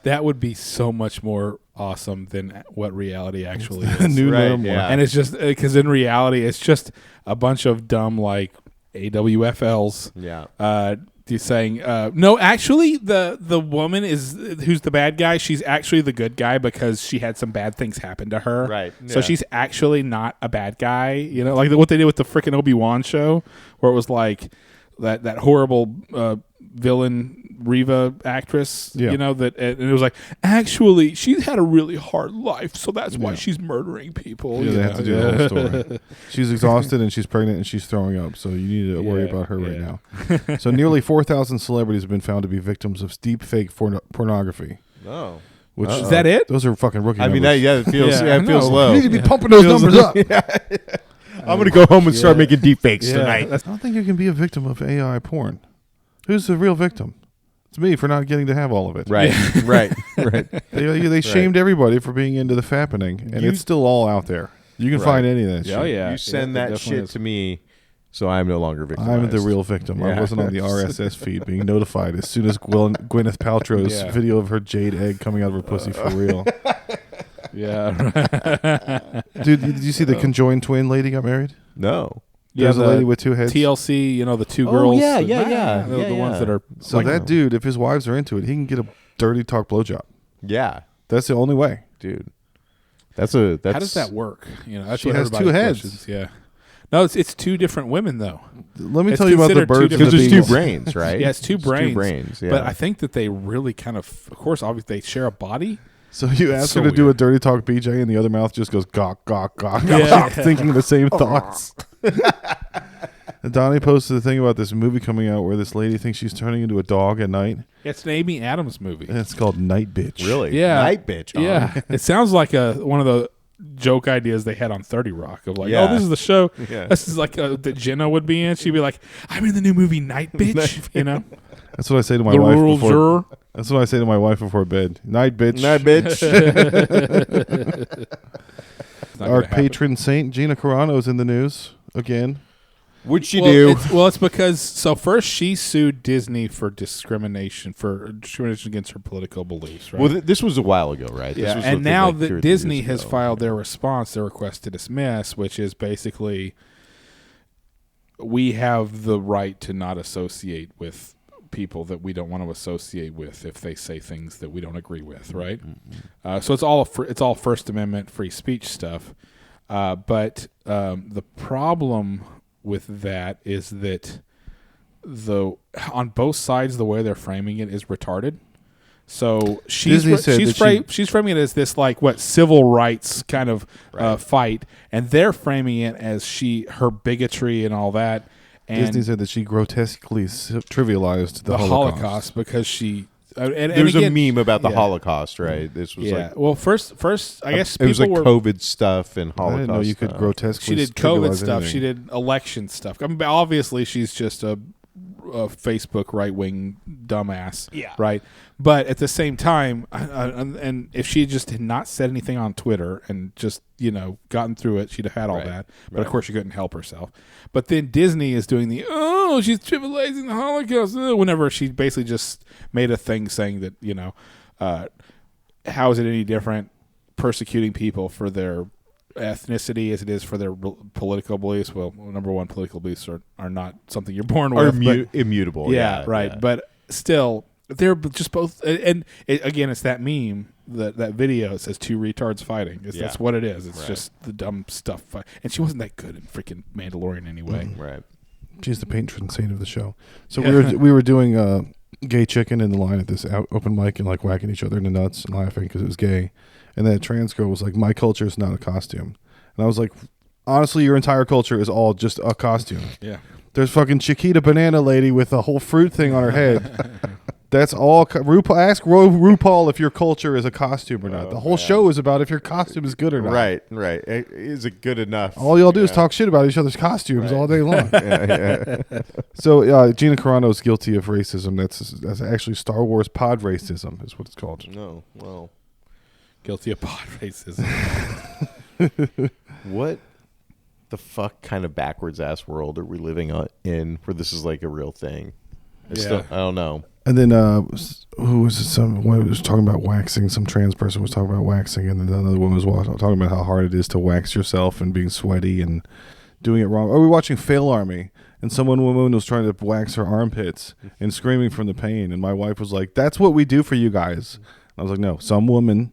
That would be so much more awesome than what reality actually is. New Right, normal. yeah. And it's just because in reality, it's just a bunch of dumb like AWFLs. Yeah. Saying no, actually the woman who's the bad guy. She's actually the good guy because she had some bad things happen to her. Right. So Yeah. she's actually not a bad guy. You know, like what they did with the freaking Obi-Wan show, where it was like that horrible villain Reva actress. Yeah. You know that, and it was like actually she's had a really hard life, so that's why she's murdering people. Yeah, you they know? have to do the whole story. She's exhausted and she's pregnant and she's throwing up, so you need to worry about her right now. So nearly 4,000 celebrities have been found to be victims of deep fake pornography. Oh. Which Is that it? Those are fucking rookie I mean, numbers. it feels Yeah, it feels I know. low. You need to be pumping those numbers up. I'm going to go home and start making deep fakes tonight. I don't think you can be a victim of AI porn. Who's the real victim? It's me for not getting to have all of it. Right. Right. They shamed everybody for being into the fappening, and it's still all out there. You can find any of that shit. Oh yeah, You send it that definitely shit is. to me, so I'm no longer victimized. I'm the real victim. I Yeah. wasn't on the RSS feed being notified as soon as Gwyneth Paltrow's Yeah. video of her jade egg coming out of her pussy for real. Yeah. Dude, did you see the conjoined twin lady got married? No. There's a the lady with two heads. TLC, you know, the two Oh, girls. yeah, the- yeah. The Yeah, ones yeah. that are So like, that dude, if his wives are into it, he can get a dirty talk blowjob. Yeah, That's the only way. dude. That's how does that work? You know, that's She what has two everybody heads. questions. Yeah. No, it's two different women though. Let me It's tell you about the considered two birds and different- the Because there's two bees. brains, right? Yeah, it's two It's brains. Two brains. Yeah. But I think that they really kind of course, obviously, they share a body. So you ask So her to do a weird. dirty talk BJ, and the other mouth just goes gawk, gawk, gawk, Yeah. gawk, thinking the same thoughts. And Donnie posted a thing about this movie coming out where this lady thinks she's turning into a dog at night, It's an Amy Adams movie. and it's called Night Bitch. really, Yeah. night bitch. Yeah, it sounds like one of the joke ideas they had on 30 Rock of like, Yeah. oh, this is the show. Yeah. This is like that Jenna would be in. She'd be like, I'm in the new movie Night Bitch. You know, That's what I say to my the wife rural before. juror. That's what I say to my wife before bed. Night bitch. Night bitch. It's not Our gonna happen. patron saint Gina Carano is in the news again. What'd she Well, do? it's because first she sued Disney for discrimination against her political beliefs, right? Well, this was a while ago, right? This Yeah, was and like now 2 or that 3 Disney years has ago. filed their response, their request to dismiss, which is basically we have the right to not associate with people that we don't want to associate with if they say things that we don't agree with, right? So it's all First Amendment free speech stuff. But the problem with that is that on both sides the way they're framing it is retarded. So Disney said that she's framing it as this like civil rights kind of fight, and they're framing it as her bigotry and all that. And Disney said that she grotesquely trivialized the Holocaust because she. And There's again, a meme about the yeah. Holocaust, right? This was Yeah. like Well, first, I guess it was like people were. COVID stuff and I Holocaust. didn't know you could stuff. grotesquely. She did COVID trivialize stuff. anything. She did election stuff. I mean, obviously, she's just a Facebook right wing dumbass. Yeah. Right. But at the same time, and if she just had not said anything on Twitter and just gotten through it, she'd have had all Right. that. But of course, she couldn't help herself. But then Disney is doing she's trivializing the Holocaust. Whenever she basically just made a thing saying that how is it any different persecuting people for their ethnicity as it is for their political beliefs? Well, number one, political beliefs are not something you're born Or with. but- immutable. yeah, right. yeah. But still, they're just both. And again, it's that meme, that video. It says two retards fighting. That's what it is. It's Right. just the dumb stuff. And she wasn't that good in freaking Mandalorian anyway. Right. She's the patron saint of the show. So we were doing gay chicken in the line at this open mic and like whacking each other in the nuts and laughing because it was gay. And that trans girl was like, "My culture is not a costume," and I was like, "Honestly, your entire culture is all just a costume." Yeah. There's fucking Chiquita Banana Lady with a whole fruit thing on her head. That's all. RuPaul, ask RuPaul if your culture is a costume or not. The whole show is about if your costume is good or not. Right. Is it good enough? All y'all do is talk shit about each other's costumes all day long. So Gina Carano's guilty of racism. That's actually Star Wars pod racism is what it's called. No, well, Guilty of pod racism. what the fuck kind of backwards ass world are we living in where this is like a real thing? I don't know. And then who was it? Someone was talking about waxing. Some trans person was talking about waxing, and then another woman was talking about how hard it is to wax yourself and being sweaty and doing it wrong. Or we were watching Fail Army, and woman was trying to wax her armpits and screaming from the pain, and my wife was like, "That's what we do for you guys." And I was like, "No, some women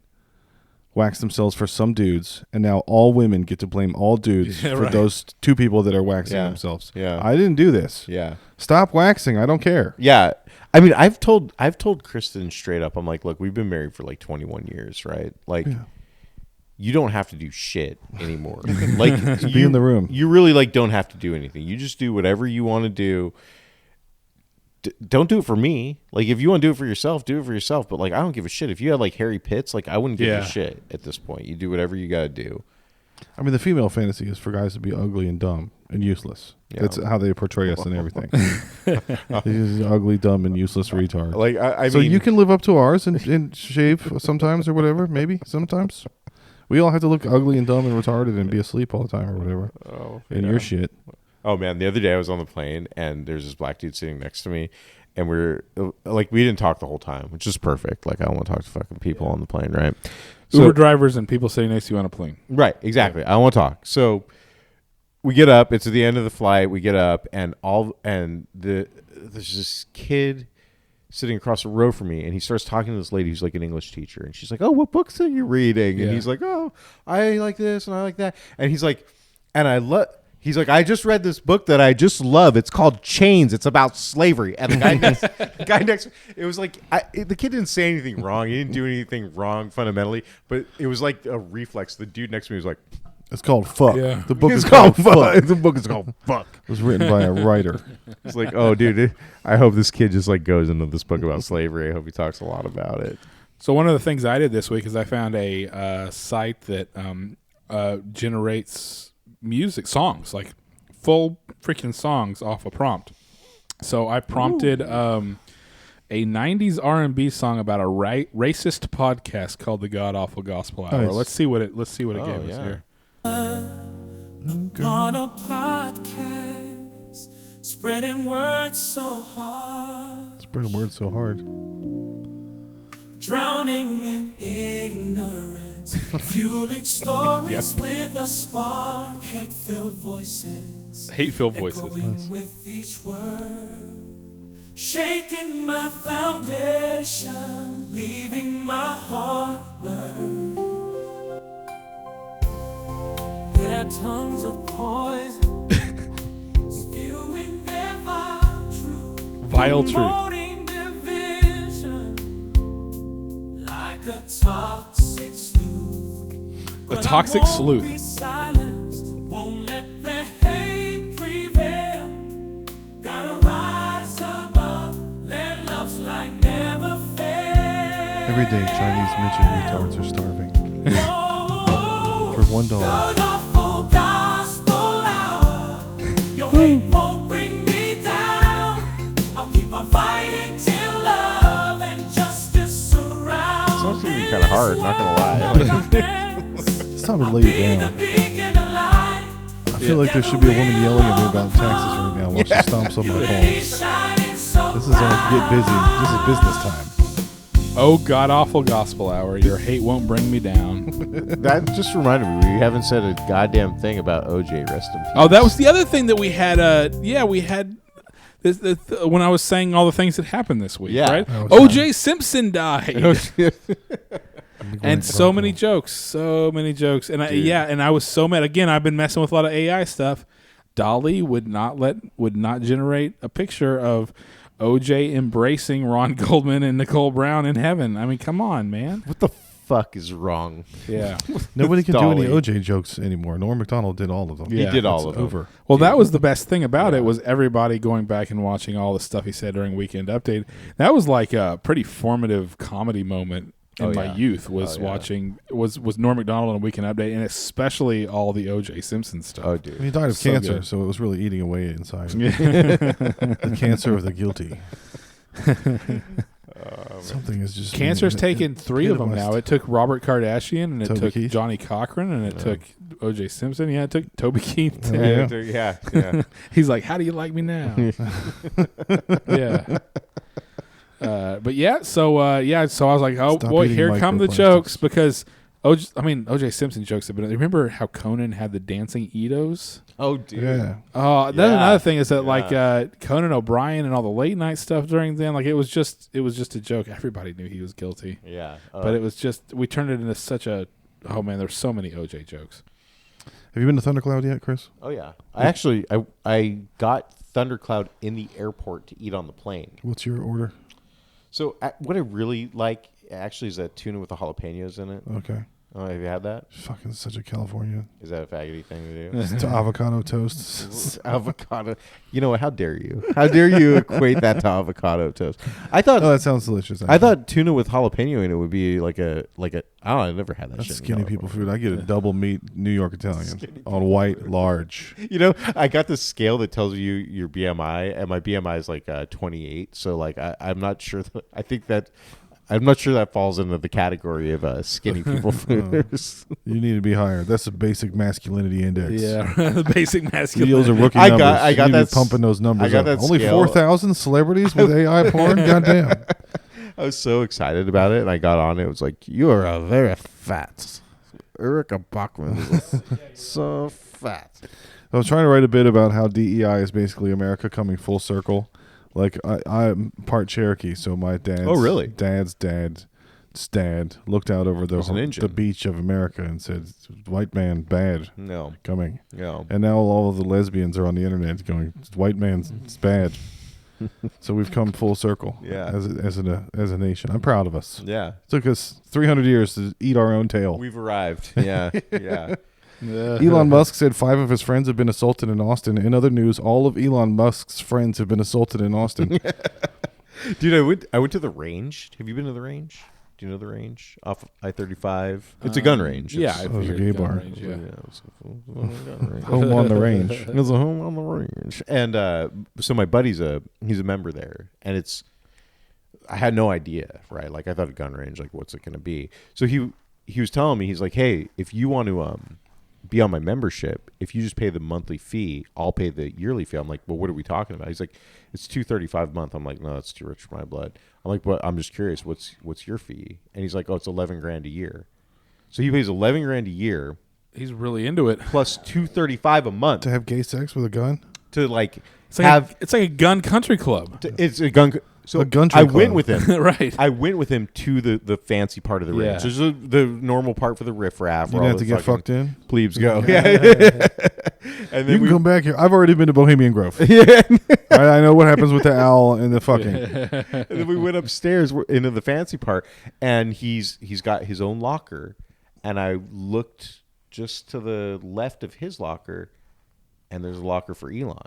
wax themselves for some dudes, and now all women get to blame all dudes for those two people that are waxing themselves. Yeah, I didn't do this. Yeah, stop waxing. I don't care. Yeah, I mean, I've told Kristen straight up. I'm like, look, we've been married for like 21 years, right? Like, you don't have to do shit anymore. Like, just be in the room. You really like don't have to do anything. You just do whatever you want to do. Don't do it for me. Like, if you want to do it for yourself, do it for yourself. But like, I don't give a shit. If you had like hairy pits, like I wouldn't give a shit at this point. You do whatever you got to do. I mean, the female fantasy is for guys to be ugly and dumb and useless. Yeah. That's how they portray us and everything. These ugly, dumb, and useless retards. Like, I so mean, you can live up to ours and shave sometimes or whatever. Maybe sometimes we all have to look ugly and dumb and retarded and be asleep all the time or whatever. And your shit. Oh man, the other day I was on the plane and there's this black dude sitting next to me, and we're like, we didn't talk the whole time, which is perfect. Like, I don't want to talk to fucking people on the plane, right? Uber drivers and people sitting next to you on a plane. Right, exactly. I don't want to talk. So we get up. It's at the end of the flight. We get up, and there's this kid sitting across the row from me, and he starts talking to this lady who's like an English teacher, and she's like, "Oh, what books are you reading?" And he's like, "Oh, I like this and I like that," and he's like, He's like, I just read this book that I just love. It's called Chains. It's about slavery. And the guy next, it was like, the kid didn't say anything wrong. He didn't do anything wrong fundamentally, but it was like a reflex. The dude next to me was like, it's called Fuck. Yeah. The book is called Fuck. The book is called Fuck. It was written by a writer. It's like, oh, dude, I hope this kid just like goes into this book about slavery. I hope he talks a lot about it. So one of the things I did this week is I found a site that generates music songs, like full freaking songs off a prompt. So I prompted a 90s R&B song about a racist podcast called the godAWFL Gospel Hour. Nice. Let's see what it gave us here. On a podcast, spreading words so hard, drowning in ignorance, fueling stories with a spark, hate-filled voices, echoing with each word, shaking my foundation, leaving my heart burned. Their tongues of poison, spewing their Vile truth. promoting division, like a toxic sleuth. A toxic sleuth. Be silenced, won't let the hate prevail. Gotta rise above, let love's light never fail. Every day, Chinese midget retards are starving. For $1. godAWFL Gospel Hour. Your hate won't bring me down. I'll keep on fighting till love and justice surround. It's also kind of hard, not gonna lie. It's time to lay it down. I feel like there should be a woman yelling at me about taxes right now while she stomps on my phone. This is get busy. This is business time. Oh, godAWFL Gospel Hour. Your hate won't bring me down. That just reminded me, we haven't said a goddamn thing about OJ. Rest in peace. Oh, that was the other thing that we had. We had this, when I was saying all the things that happened this week. Yeah. Right? OJ Simpson died. And so many jokes, and I was so mad. Again, I've been messing with a lot of AI stuff. Dolly would not generate a picture of OJ embracing Ron Goldman and Nicole Brown in heaven. I mean, come on, man. What the fuck is wrong? Yeah. Nobody can do any Dolly. OJ jokes anymore. Norm Macdonald did all of them. Yeah, He did all It's of them. over. Well, that was the best thing about it was everybody going back and watching all the stuff he said during Weekend Update. That was like a pretty formative comedy moment in my youth. Was watching was Norm Macdonald on Weekend Update, and especially all the O.J. Simpson stuff. Oh, dude. He died of So cancer, good. so it was really eating away inside. The cancer of the guilty. Something is just Cancer's taken 3 of them now. epitomized. It took Robert Kardashian, and it Toby took Keith. Johnny Cochran, and it took O.J. Simpson. Yeah, it took Toby Keith. Too. Yeah. He's like, "How do you like me now?" Yeah. But yeah, so so I was like, "Oh Stop boy, eating here come the microplastics. jokes." Because O.J. Simpson jokes have been. Remember how Conan had the dancing Edos? Oh, dude. Yeah. That's Yeah. another thing is that Yeah. like Conan O'Brien and all the late night stuff during then, like it was just a joke. Everybody knew he was guilty, Yeah. but it was just we turned it into such a oh man, there's so many O.J. jokes. Have you been to Thundercloud yet, Chris? Oh, yeah. I got Thundercloud in the airport to eat on the plane. What's your order? So what I really like actually is that tuna with the jalapenos in it. Okay. Oh, have you had that? Fucking such a Californian. Is that a faggoty thing to do? It's avocado toast. Avocado. You know what? How dare you? How dare you equate that to avocado toast? I thought Oh, that sounds delicious. I thought tuna with jalapeno in it would be like a I don't know, I never had that That's shit. in skinny people California. food. I get a double meat New York Italian on white, large. You know, I got this scale that tells you your BMI, and my BMI is like 28. So like I'm not sure. I'm not sure that falls into the category of skinny people food. You need to be higher. That's a basic masculinity index. Yeah, the basic masculine. Videos are rookie I numbers. got You need to that be pumping those numbers I got up. that Only scale. 4,000 celebrities with AI porn? Goddamn. I was so excited about it, and I got on it. It was like, you are a very fat. Erica Bachman is so fat. I was trying to write a bit about how DEI is basically America coming full circle. Like, I'm part Cherokee, so my dad's Oh, really? dad's dad looked out over Was an the Injun. beach of America and said, white man, bad, No, coming. no. And now all of the lesbians are on the internet going, white man's it's bad. So we've come full circle Yeah. as a nation. I'm proud of us. Yeah. It took us 300 years to eat our own tail. We've arrived. Yeah, yeah. Elon Musk said 5 of his friends have been assaulted in Austin. In other news, all of Elon Musk's friends have been assaulted in Austin. Dude, I went to the range. Have you been to the range? Do you know the range off I-35? It's a gun range. Yeah, It's- I was a figured gay gun bar. range, yeah. it's a gun range. Home on the range. It's a home on the range. And so my buddy's he's a member there, and I had no idea, right? Like I thought a gun range, like what's it going to be? So he was telling me, he's like, hey, if you want to be on my membership, if you just pay the monthly fee, I'll pay the yearly fee. I'm like, well, what are we talking about? He's like, it's $235 a month. I'm like, no, that's too rich for my blood. I'm like, but I'm just curious, what's your fee? And he's like, oh, it's $11,000 a year. So he pays $11,000 a year He's really into it. plus $235 a month To have gay sex with a gun? to like It's like have. it's like a gun country club, It's a gun. So A country I club. went with him. right? I went with him to the fancy part of the Yeah. range. There's the normal part for the riffraff. You where all have to the get fucking fucked in? Plebes go. Yeah. And You then can come back here. I've already been to Bohemian Grove. yeah. I know what happens with the owl and the fucking. And then we went upstairs into the fancy part, and he's got his own locker, and I looked just to the left of his locker, and there's a locker for Elon,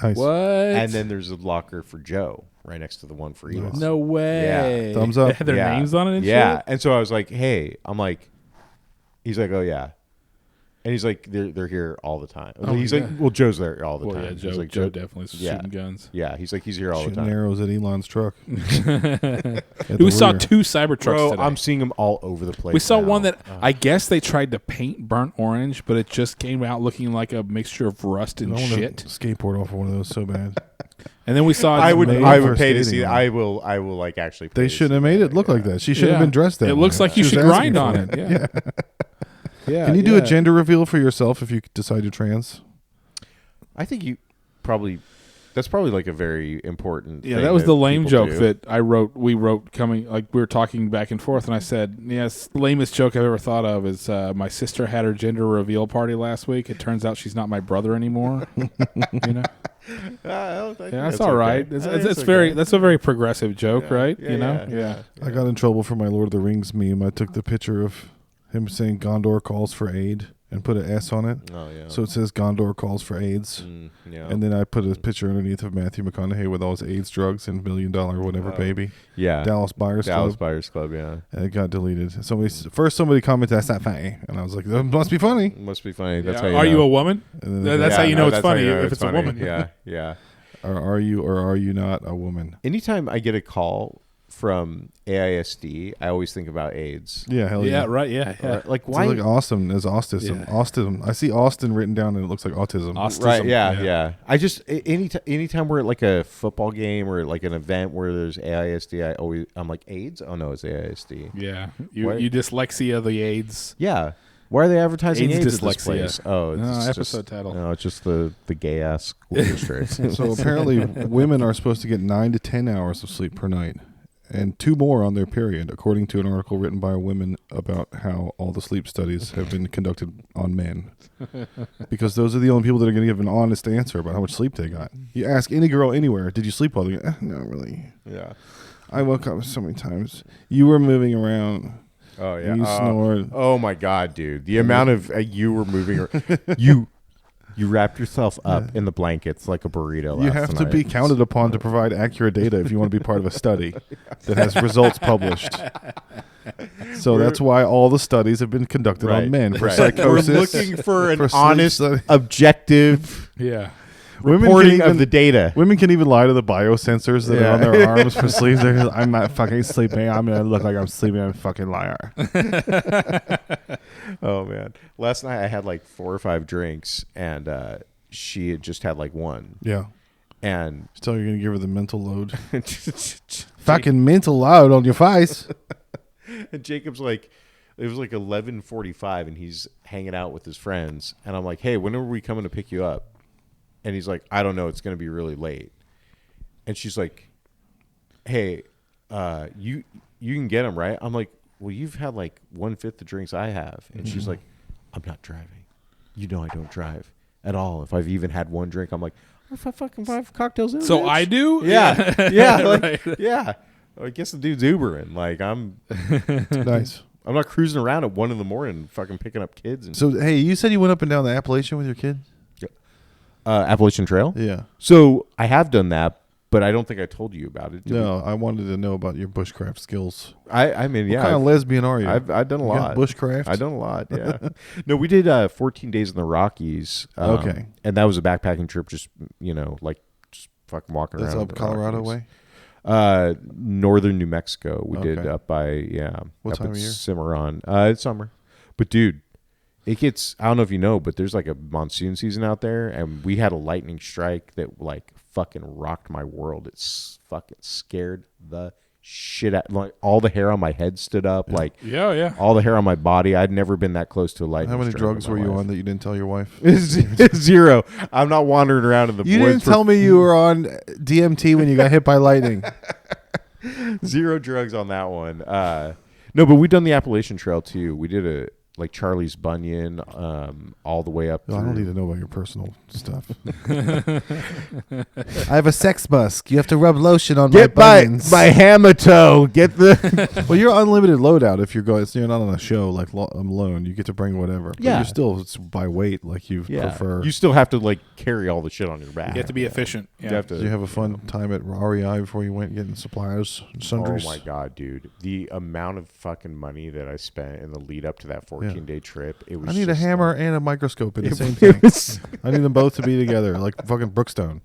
Nice. What? and then there's a locker for Joe right next to the one for Elon. No way. Thumbs up. They had their Yeah. names on it and yeah. shit? And so I was like, hey, he's like, oh yeah. And he's like, they're here all the time. He's yeah. like, well, Joe's there all the Well, time. yeah, He's Joe, like, Joe definitely is yeah. shooting guns. Yeah, he's like, he's here all the Shooting time. arrows at Elon's truck. We saw 2 Cybertrucks Bro, today. I'm seeing them all over the place. We saw now. one that I guess they tried to paint burnt orange, but it just came out looking like a mixture of rust I and want shit. to skateboard off of one of those so bad. And then we saw I would made I for would pay to skating see. on. I will like actually. Pay They to shouldn't see have made that. it look like that. She shouldn't have Yeah. been dressed that It way. looks like you She should was asking grind on for it. Yeah. Yeah. Can you do yeah. a gender reveal for yourself if you decide you're trans? I think you probably. That's probably like a very important. Yeah, thing that was the lame people joke do. that we wrote coming, like we were talking back and forth, and I said, yes, the lamest joke I've ever thought of is my sister had her gender reveal party last week. It turns out she's not my brother anymore. You know? I think Yeah, that's that's all okay. right. I think It's okay. very that's a very progressive joke, right? Yeah, you know? yeah. I got in trouble for my Lord of the Rings meme. I took the picture of him saying Gondor calls for aid and put an S on it. Oh yeah. So it says Gondor calls for AIDS. Yeah. And then I put a picture underneath of Matthew McConaughey with all his AIDS drugs and $1 million whatever baby. yeah. Dallas Buyers Dallas Club. Buyers Club. Yeah. And it got deleted. Somebody commented, "That's not funny," and I was like, "That must be funny." Must be funny. That's Yeah. how Are you you know. a woman? And then That's Yeah, how you know no, it's that's how funny you know if it's a funny. woman. Yeah. Yeah. or are you not a woman? Anytime I get a call from AISD, I always think about AIDS. Yeah, hell yeah. Yeah, right. Yeah, yeah. Or, like It's why? like Austin is autism. Yeah. Austin. I see Austin written down and it looks like autism. Autism. Right, yeah, Yeah. yeah. I just anytime we're at like a football game or like an event where there's AISD, I'm like AIDS. Oh no, it's AISD. Yeah. Why- You dyslexia the AIDS. Yeah. Why are they advertising AIDS AIDS at this dyslexia. place? Oh, No, it's episode just, title. No, it's just the gay ass school district. So apparently, women are supposed to get 9 to 10 hours of sleep per night, and 2 more on their period, according to an article written by a woman about how all the sleep studies have been conducted on men. Because those are the only people that are going to give an honest answer about how much sleep they got. You ask any girl anywhere, "Did you sleep well?" They go, "Not really. yeah. I woke up so many times. You were moving around. Oh yeah. You snored." Oh my god, dude! The amount of you were moving, you wrapped yourself up in the blankets like a burrito. You last have to night. be counted upon to provide accurate data if you want to be part of a study that has results published. So that's why all the studies have been conducted Right, on men for right. psychosis. We're looking for an for sleep honest, study. objective Yeah. reporting of the data. Women can even lie to the biosensors that Yeah. are on their arms for sleep. They're just, "I'm not fucking sleeping. I'm gonna look like I'm sleeping. I'm a fucking liar." Oh man! Last night I had like 4 or 5 drinks, and she had just had like one. Yeah. And Just tell her you're gonna give her the mental load. Fucking mental load on your face. and Jacob's like, it was like 11:45, and he's hanging out with his friends, and I'm like, "Hey, when are we coming to pick you up?" And he's like, "I don't know. It's gonna be really late." And she's like, "Hey, you can get him, right?" I'm like, "Well, you've had like 1/5 the drinks I have," and she's like, "I'm not driving. You know I don't drive at all. If I've even had one drink, I'm like, if I fucking 5 cocktails in." So bitch." I do? Yeah, yeah, like, Right. yeah. I guess the dude's Ubering. Like I'm Nice. not cruising around at 1 a.m. fucking picking up kids. And So hey, you said you went up and down the Appalachian with your kid? Appalachian Trail. Yeah. So I have done that, but I don't think I told you about it. Did No, I wanted to know about your bushcraft skills. I mean, What yeah. kind of lesbian are you? I've done a You got lot. bushcraft? I've done a lot. Yeah. No, we did 14 days in the Rockies. Okay. And that was a backpacking trip. Just like just fucking walking That's around. up the Colorado Rockies. way? Northern New Mexico. We did Okay. up by What up time at of year? Cimarron. It's summer, but dude, it gets. I don't know if you know, but there's like a monsoon season out there, and we had a lightning strike that like fucking rocked my world. It's fucking scared the shit out. Like all the hair on my head stood up. Like Yeah. all the hair on my body. I'd never been that close to a lightning. How many strike in drugs my were you life. on that you didn't tell your wife? 0. I'm not wandering around in the You woods. didn't tell me you were on DMT when you got hit by lightning. 0 drugs on that one. No, but we've done the Appalachian Trail too. We did a like Charlie's Bunyan, all the way up. No, I don't through- need to know about your personal stuff. I have a sex busk. You have to rub lotion on Get my my bunions. hammer toe. Get the. Well, you're unlimited loadout if you're going. You're not on a show like I'm alone. You get to bring whatever. But Yeah. you're still it's by weight. Like you prefer. You still have to like carry all the shit on your back. You have to be efficient. Yeah. You have to. Did you have a fun time at REI before you went getting supplies and Oh sundries? my god, dude! The amount of fucking money that I spent in the lead up to that 14-day trip. It was. I need a just, hammer like- and a microscope in the same It thing. was- I need them both to be together, like fucking Brookstone.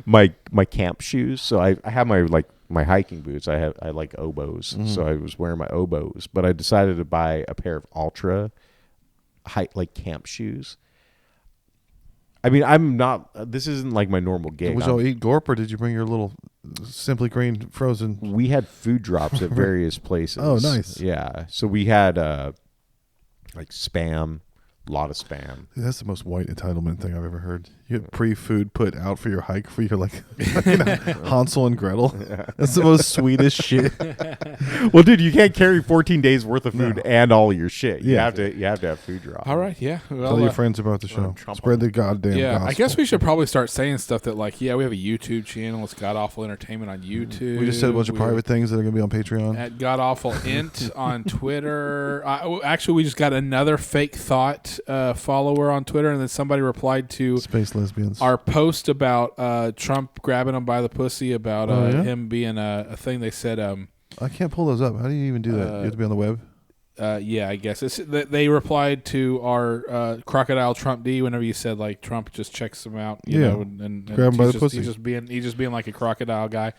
my camp shoes. So I have my hiking boots. I like oboes. So I was wearing my oboes, but I decided to buy a pair of ultra like camp shoes. I mean, I'm not. This isn't like my normal gig. Would y'all eat gorp or did you bring your little Simply Green frozen? We had food drops at various places. Oh, nice. Yeah. So we had like Spam, lot of spam. That's the most white entitlement thing I've ever heard. You get pre-food put out for your hike for your you know, Hansel and Gretel. That's the most Swedish shit. Well, dude, you can't carry 14 days worth of food and all your shit. You Yeah. have to have food drop. All right, yeah. Well, Tell your friends about the show. Trump Spread the goddamn yeah, gospel. I guess we should probably start saying stuff that like, yeah, we have a YouTube channel. It's godAWFL Entertainment on YouTube. We just said a bunch of private things that are going to be on Patreon. At godAWFL Int on Twitter. Actually, we just got another fake thought follower on Twitter, and then somebody replied to Space lesbians. our post about Trump grabbing him by the pussy about him being a thing. They said, I can't pull those up. How do you even do that? You have to be on the web? yeah, I guess they replied to our crocodile Trump D whenever you said like Trump just checks him out, you know, and grab him by the pussy. He's just being like a crocodile guy.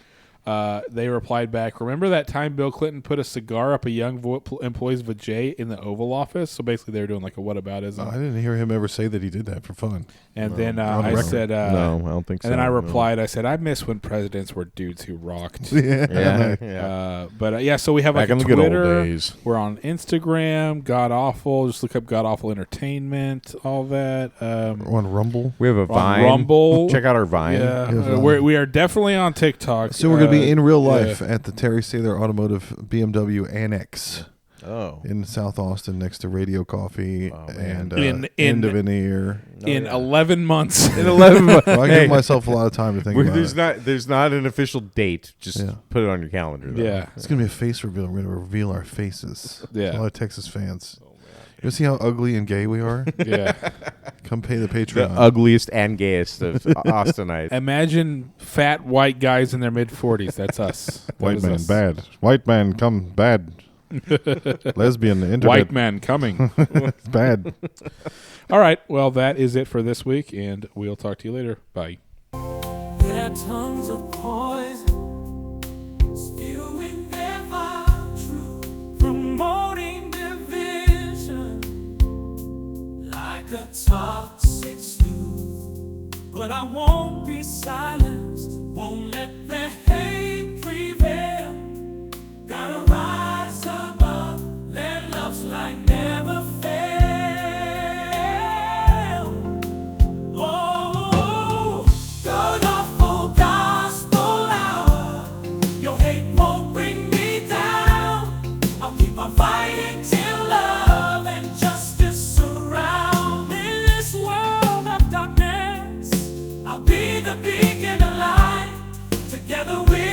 They replied back, remember that time Bill Clinton put a cigar up a young employee's vajay in the Oval Office? So basically they were doing like a whataboutism. I didn't hear him ever say that he did that for fun. And then I said, no, I don't think so. and then I replied, I said, I miss when presidents were dudes who rocked. Yeah. But yeah, so we have Back like in a the good old Twitter. days. We're on Instagram, godAWFL. Just look up godAWFL Entertainment, all that. We're on Rumble. We have a Vine. Rumble. Check out our Vine. Yeah, Vine. we are definitely on TikTok. So we're going to be in real life yeah. at the Terry Saylor Automotive BMW Annex Oh. in South Austin next to Radio Coffee and In- End of an Ear. in 11 months. In 11 months. Well, I give myself a lot of time to think about it. There's not an official date. Just put it on your calendar. Though. Yeah. It's going to be a face reveal. We're going to reveal our faces. Yeah. A lot of Texas fans. You see how ugly and gay we are? Yeah. Come pay the The Patreon. ugliest and gayest of Austinites. Imagine fat white guys in their mid 40s. That's us. That White is man, us. bad. White man, come, bad. Lesbian, internet, White man coming. bad. All right. Well, that is it for this week, and we'll talk to you later. Bye. Their tongues of poison, spewing never true, promoting division like a toxic stew. But I won't be silenced, won't let the hate prevail. Gotta rise above, let love's light never fail. Oh, godAWFL gospel hour. Your hate won't bring me down. I'll keep on fighting till love and justice surround. In this world of darkness, I'll be the beacon of light. Together we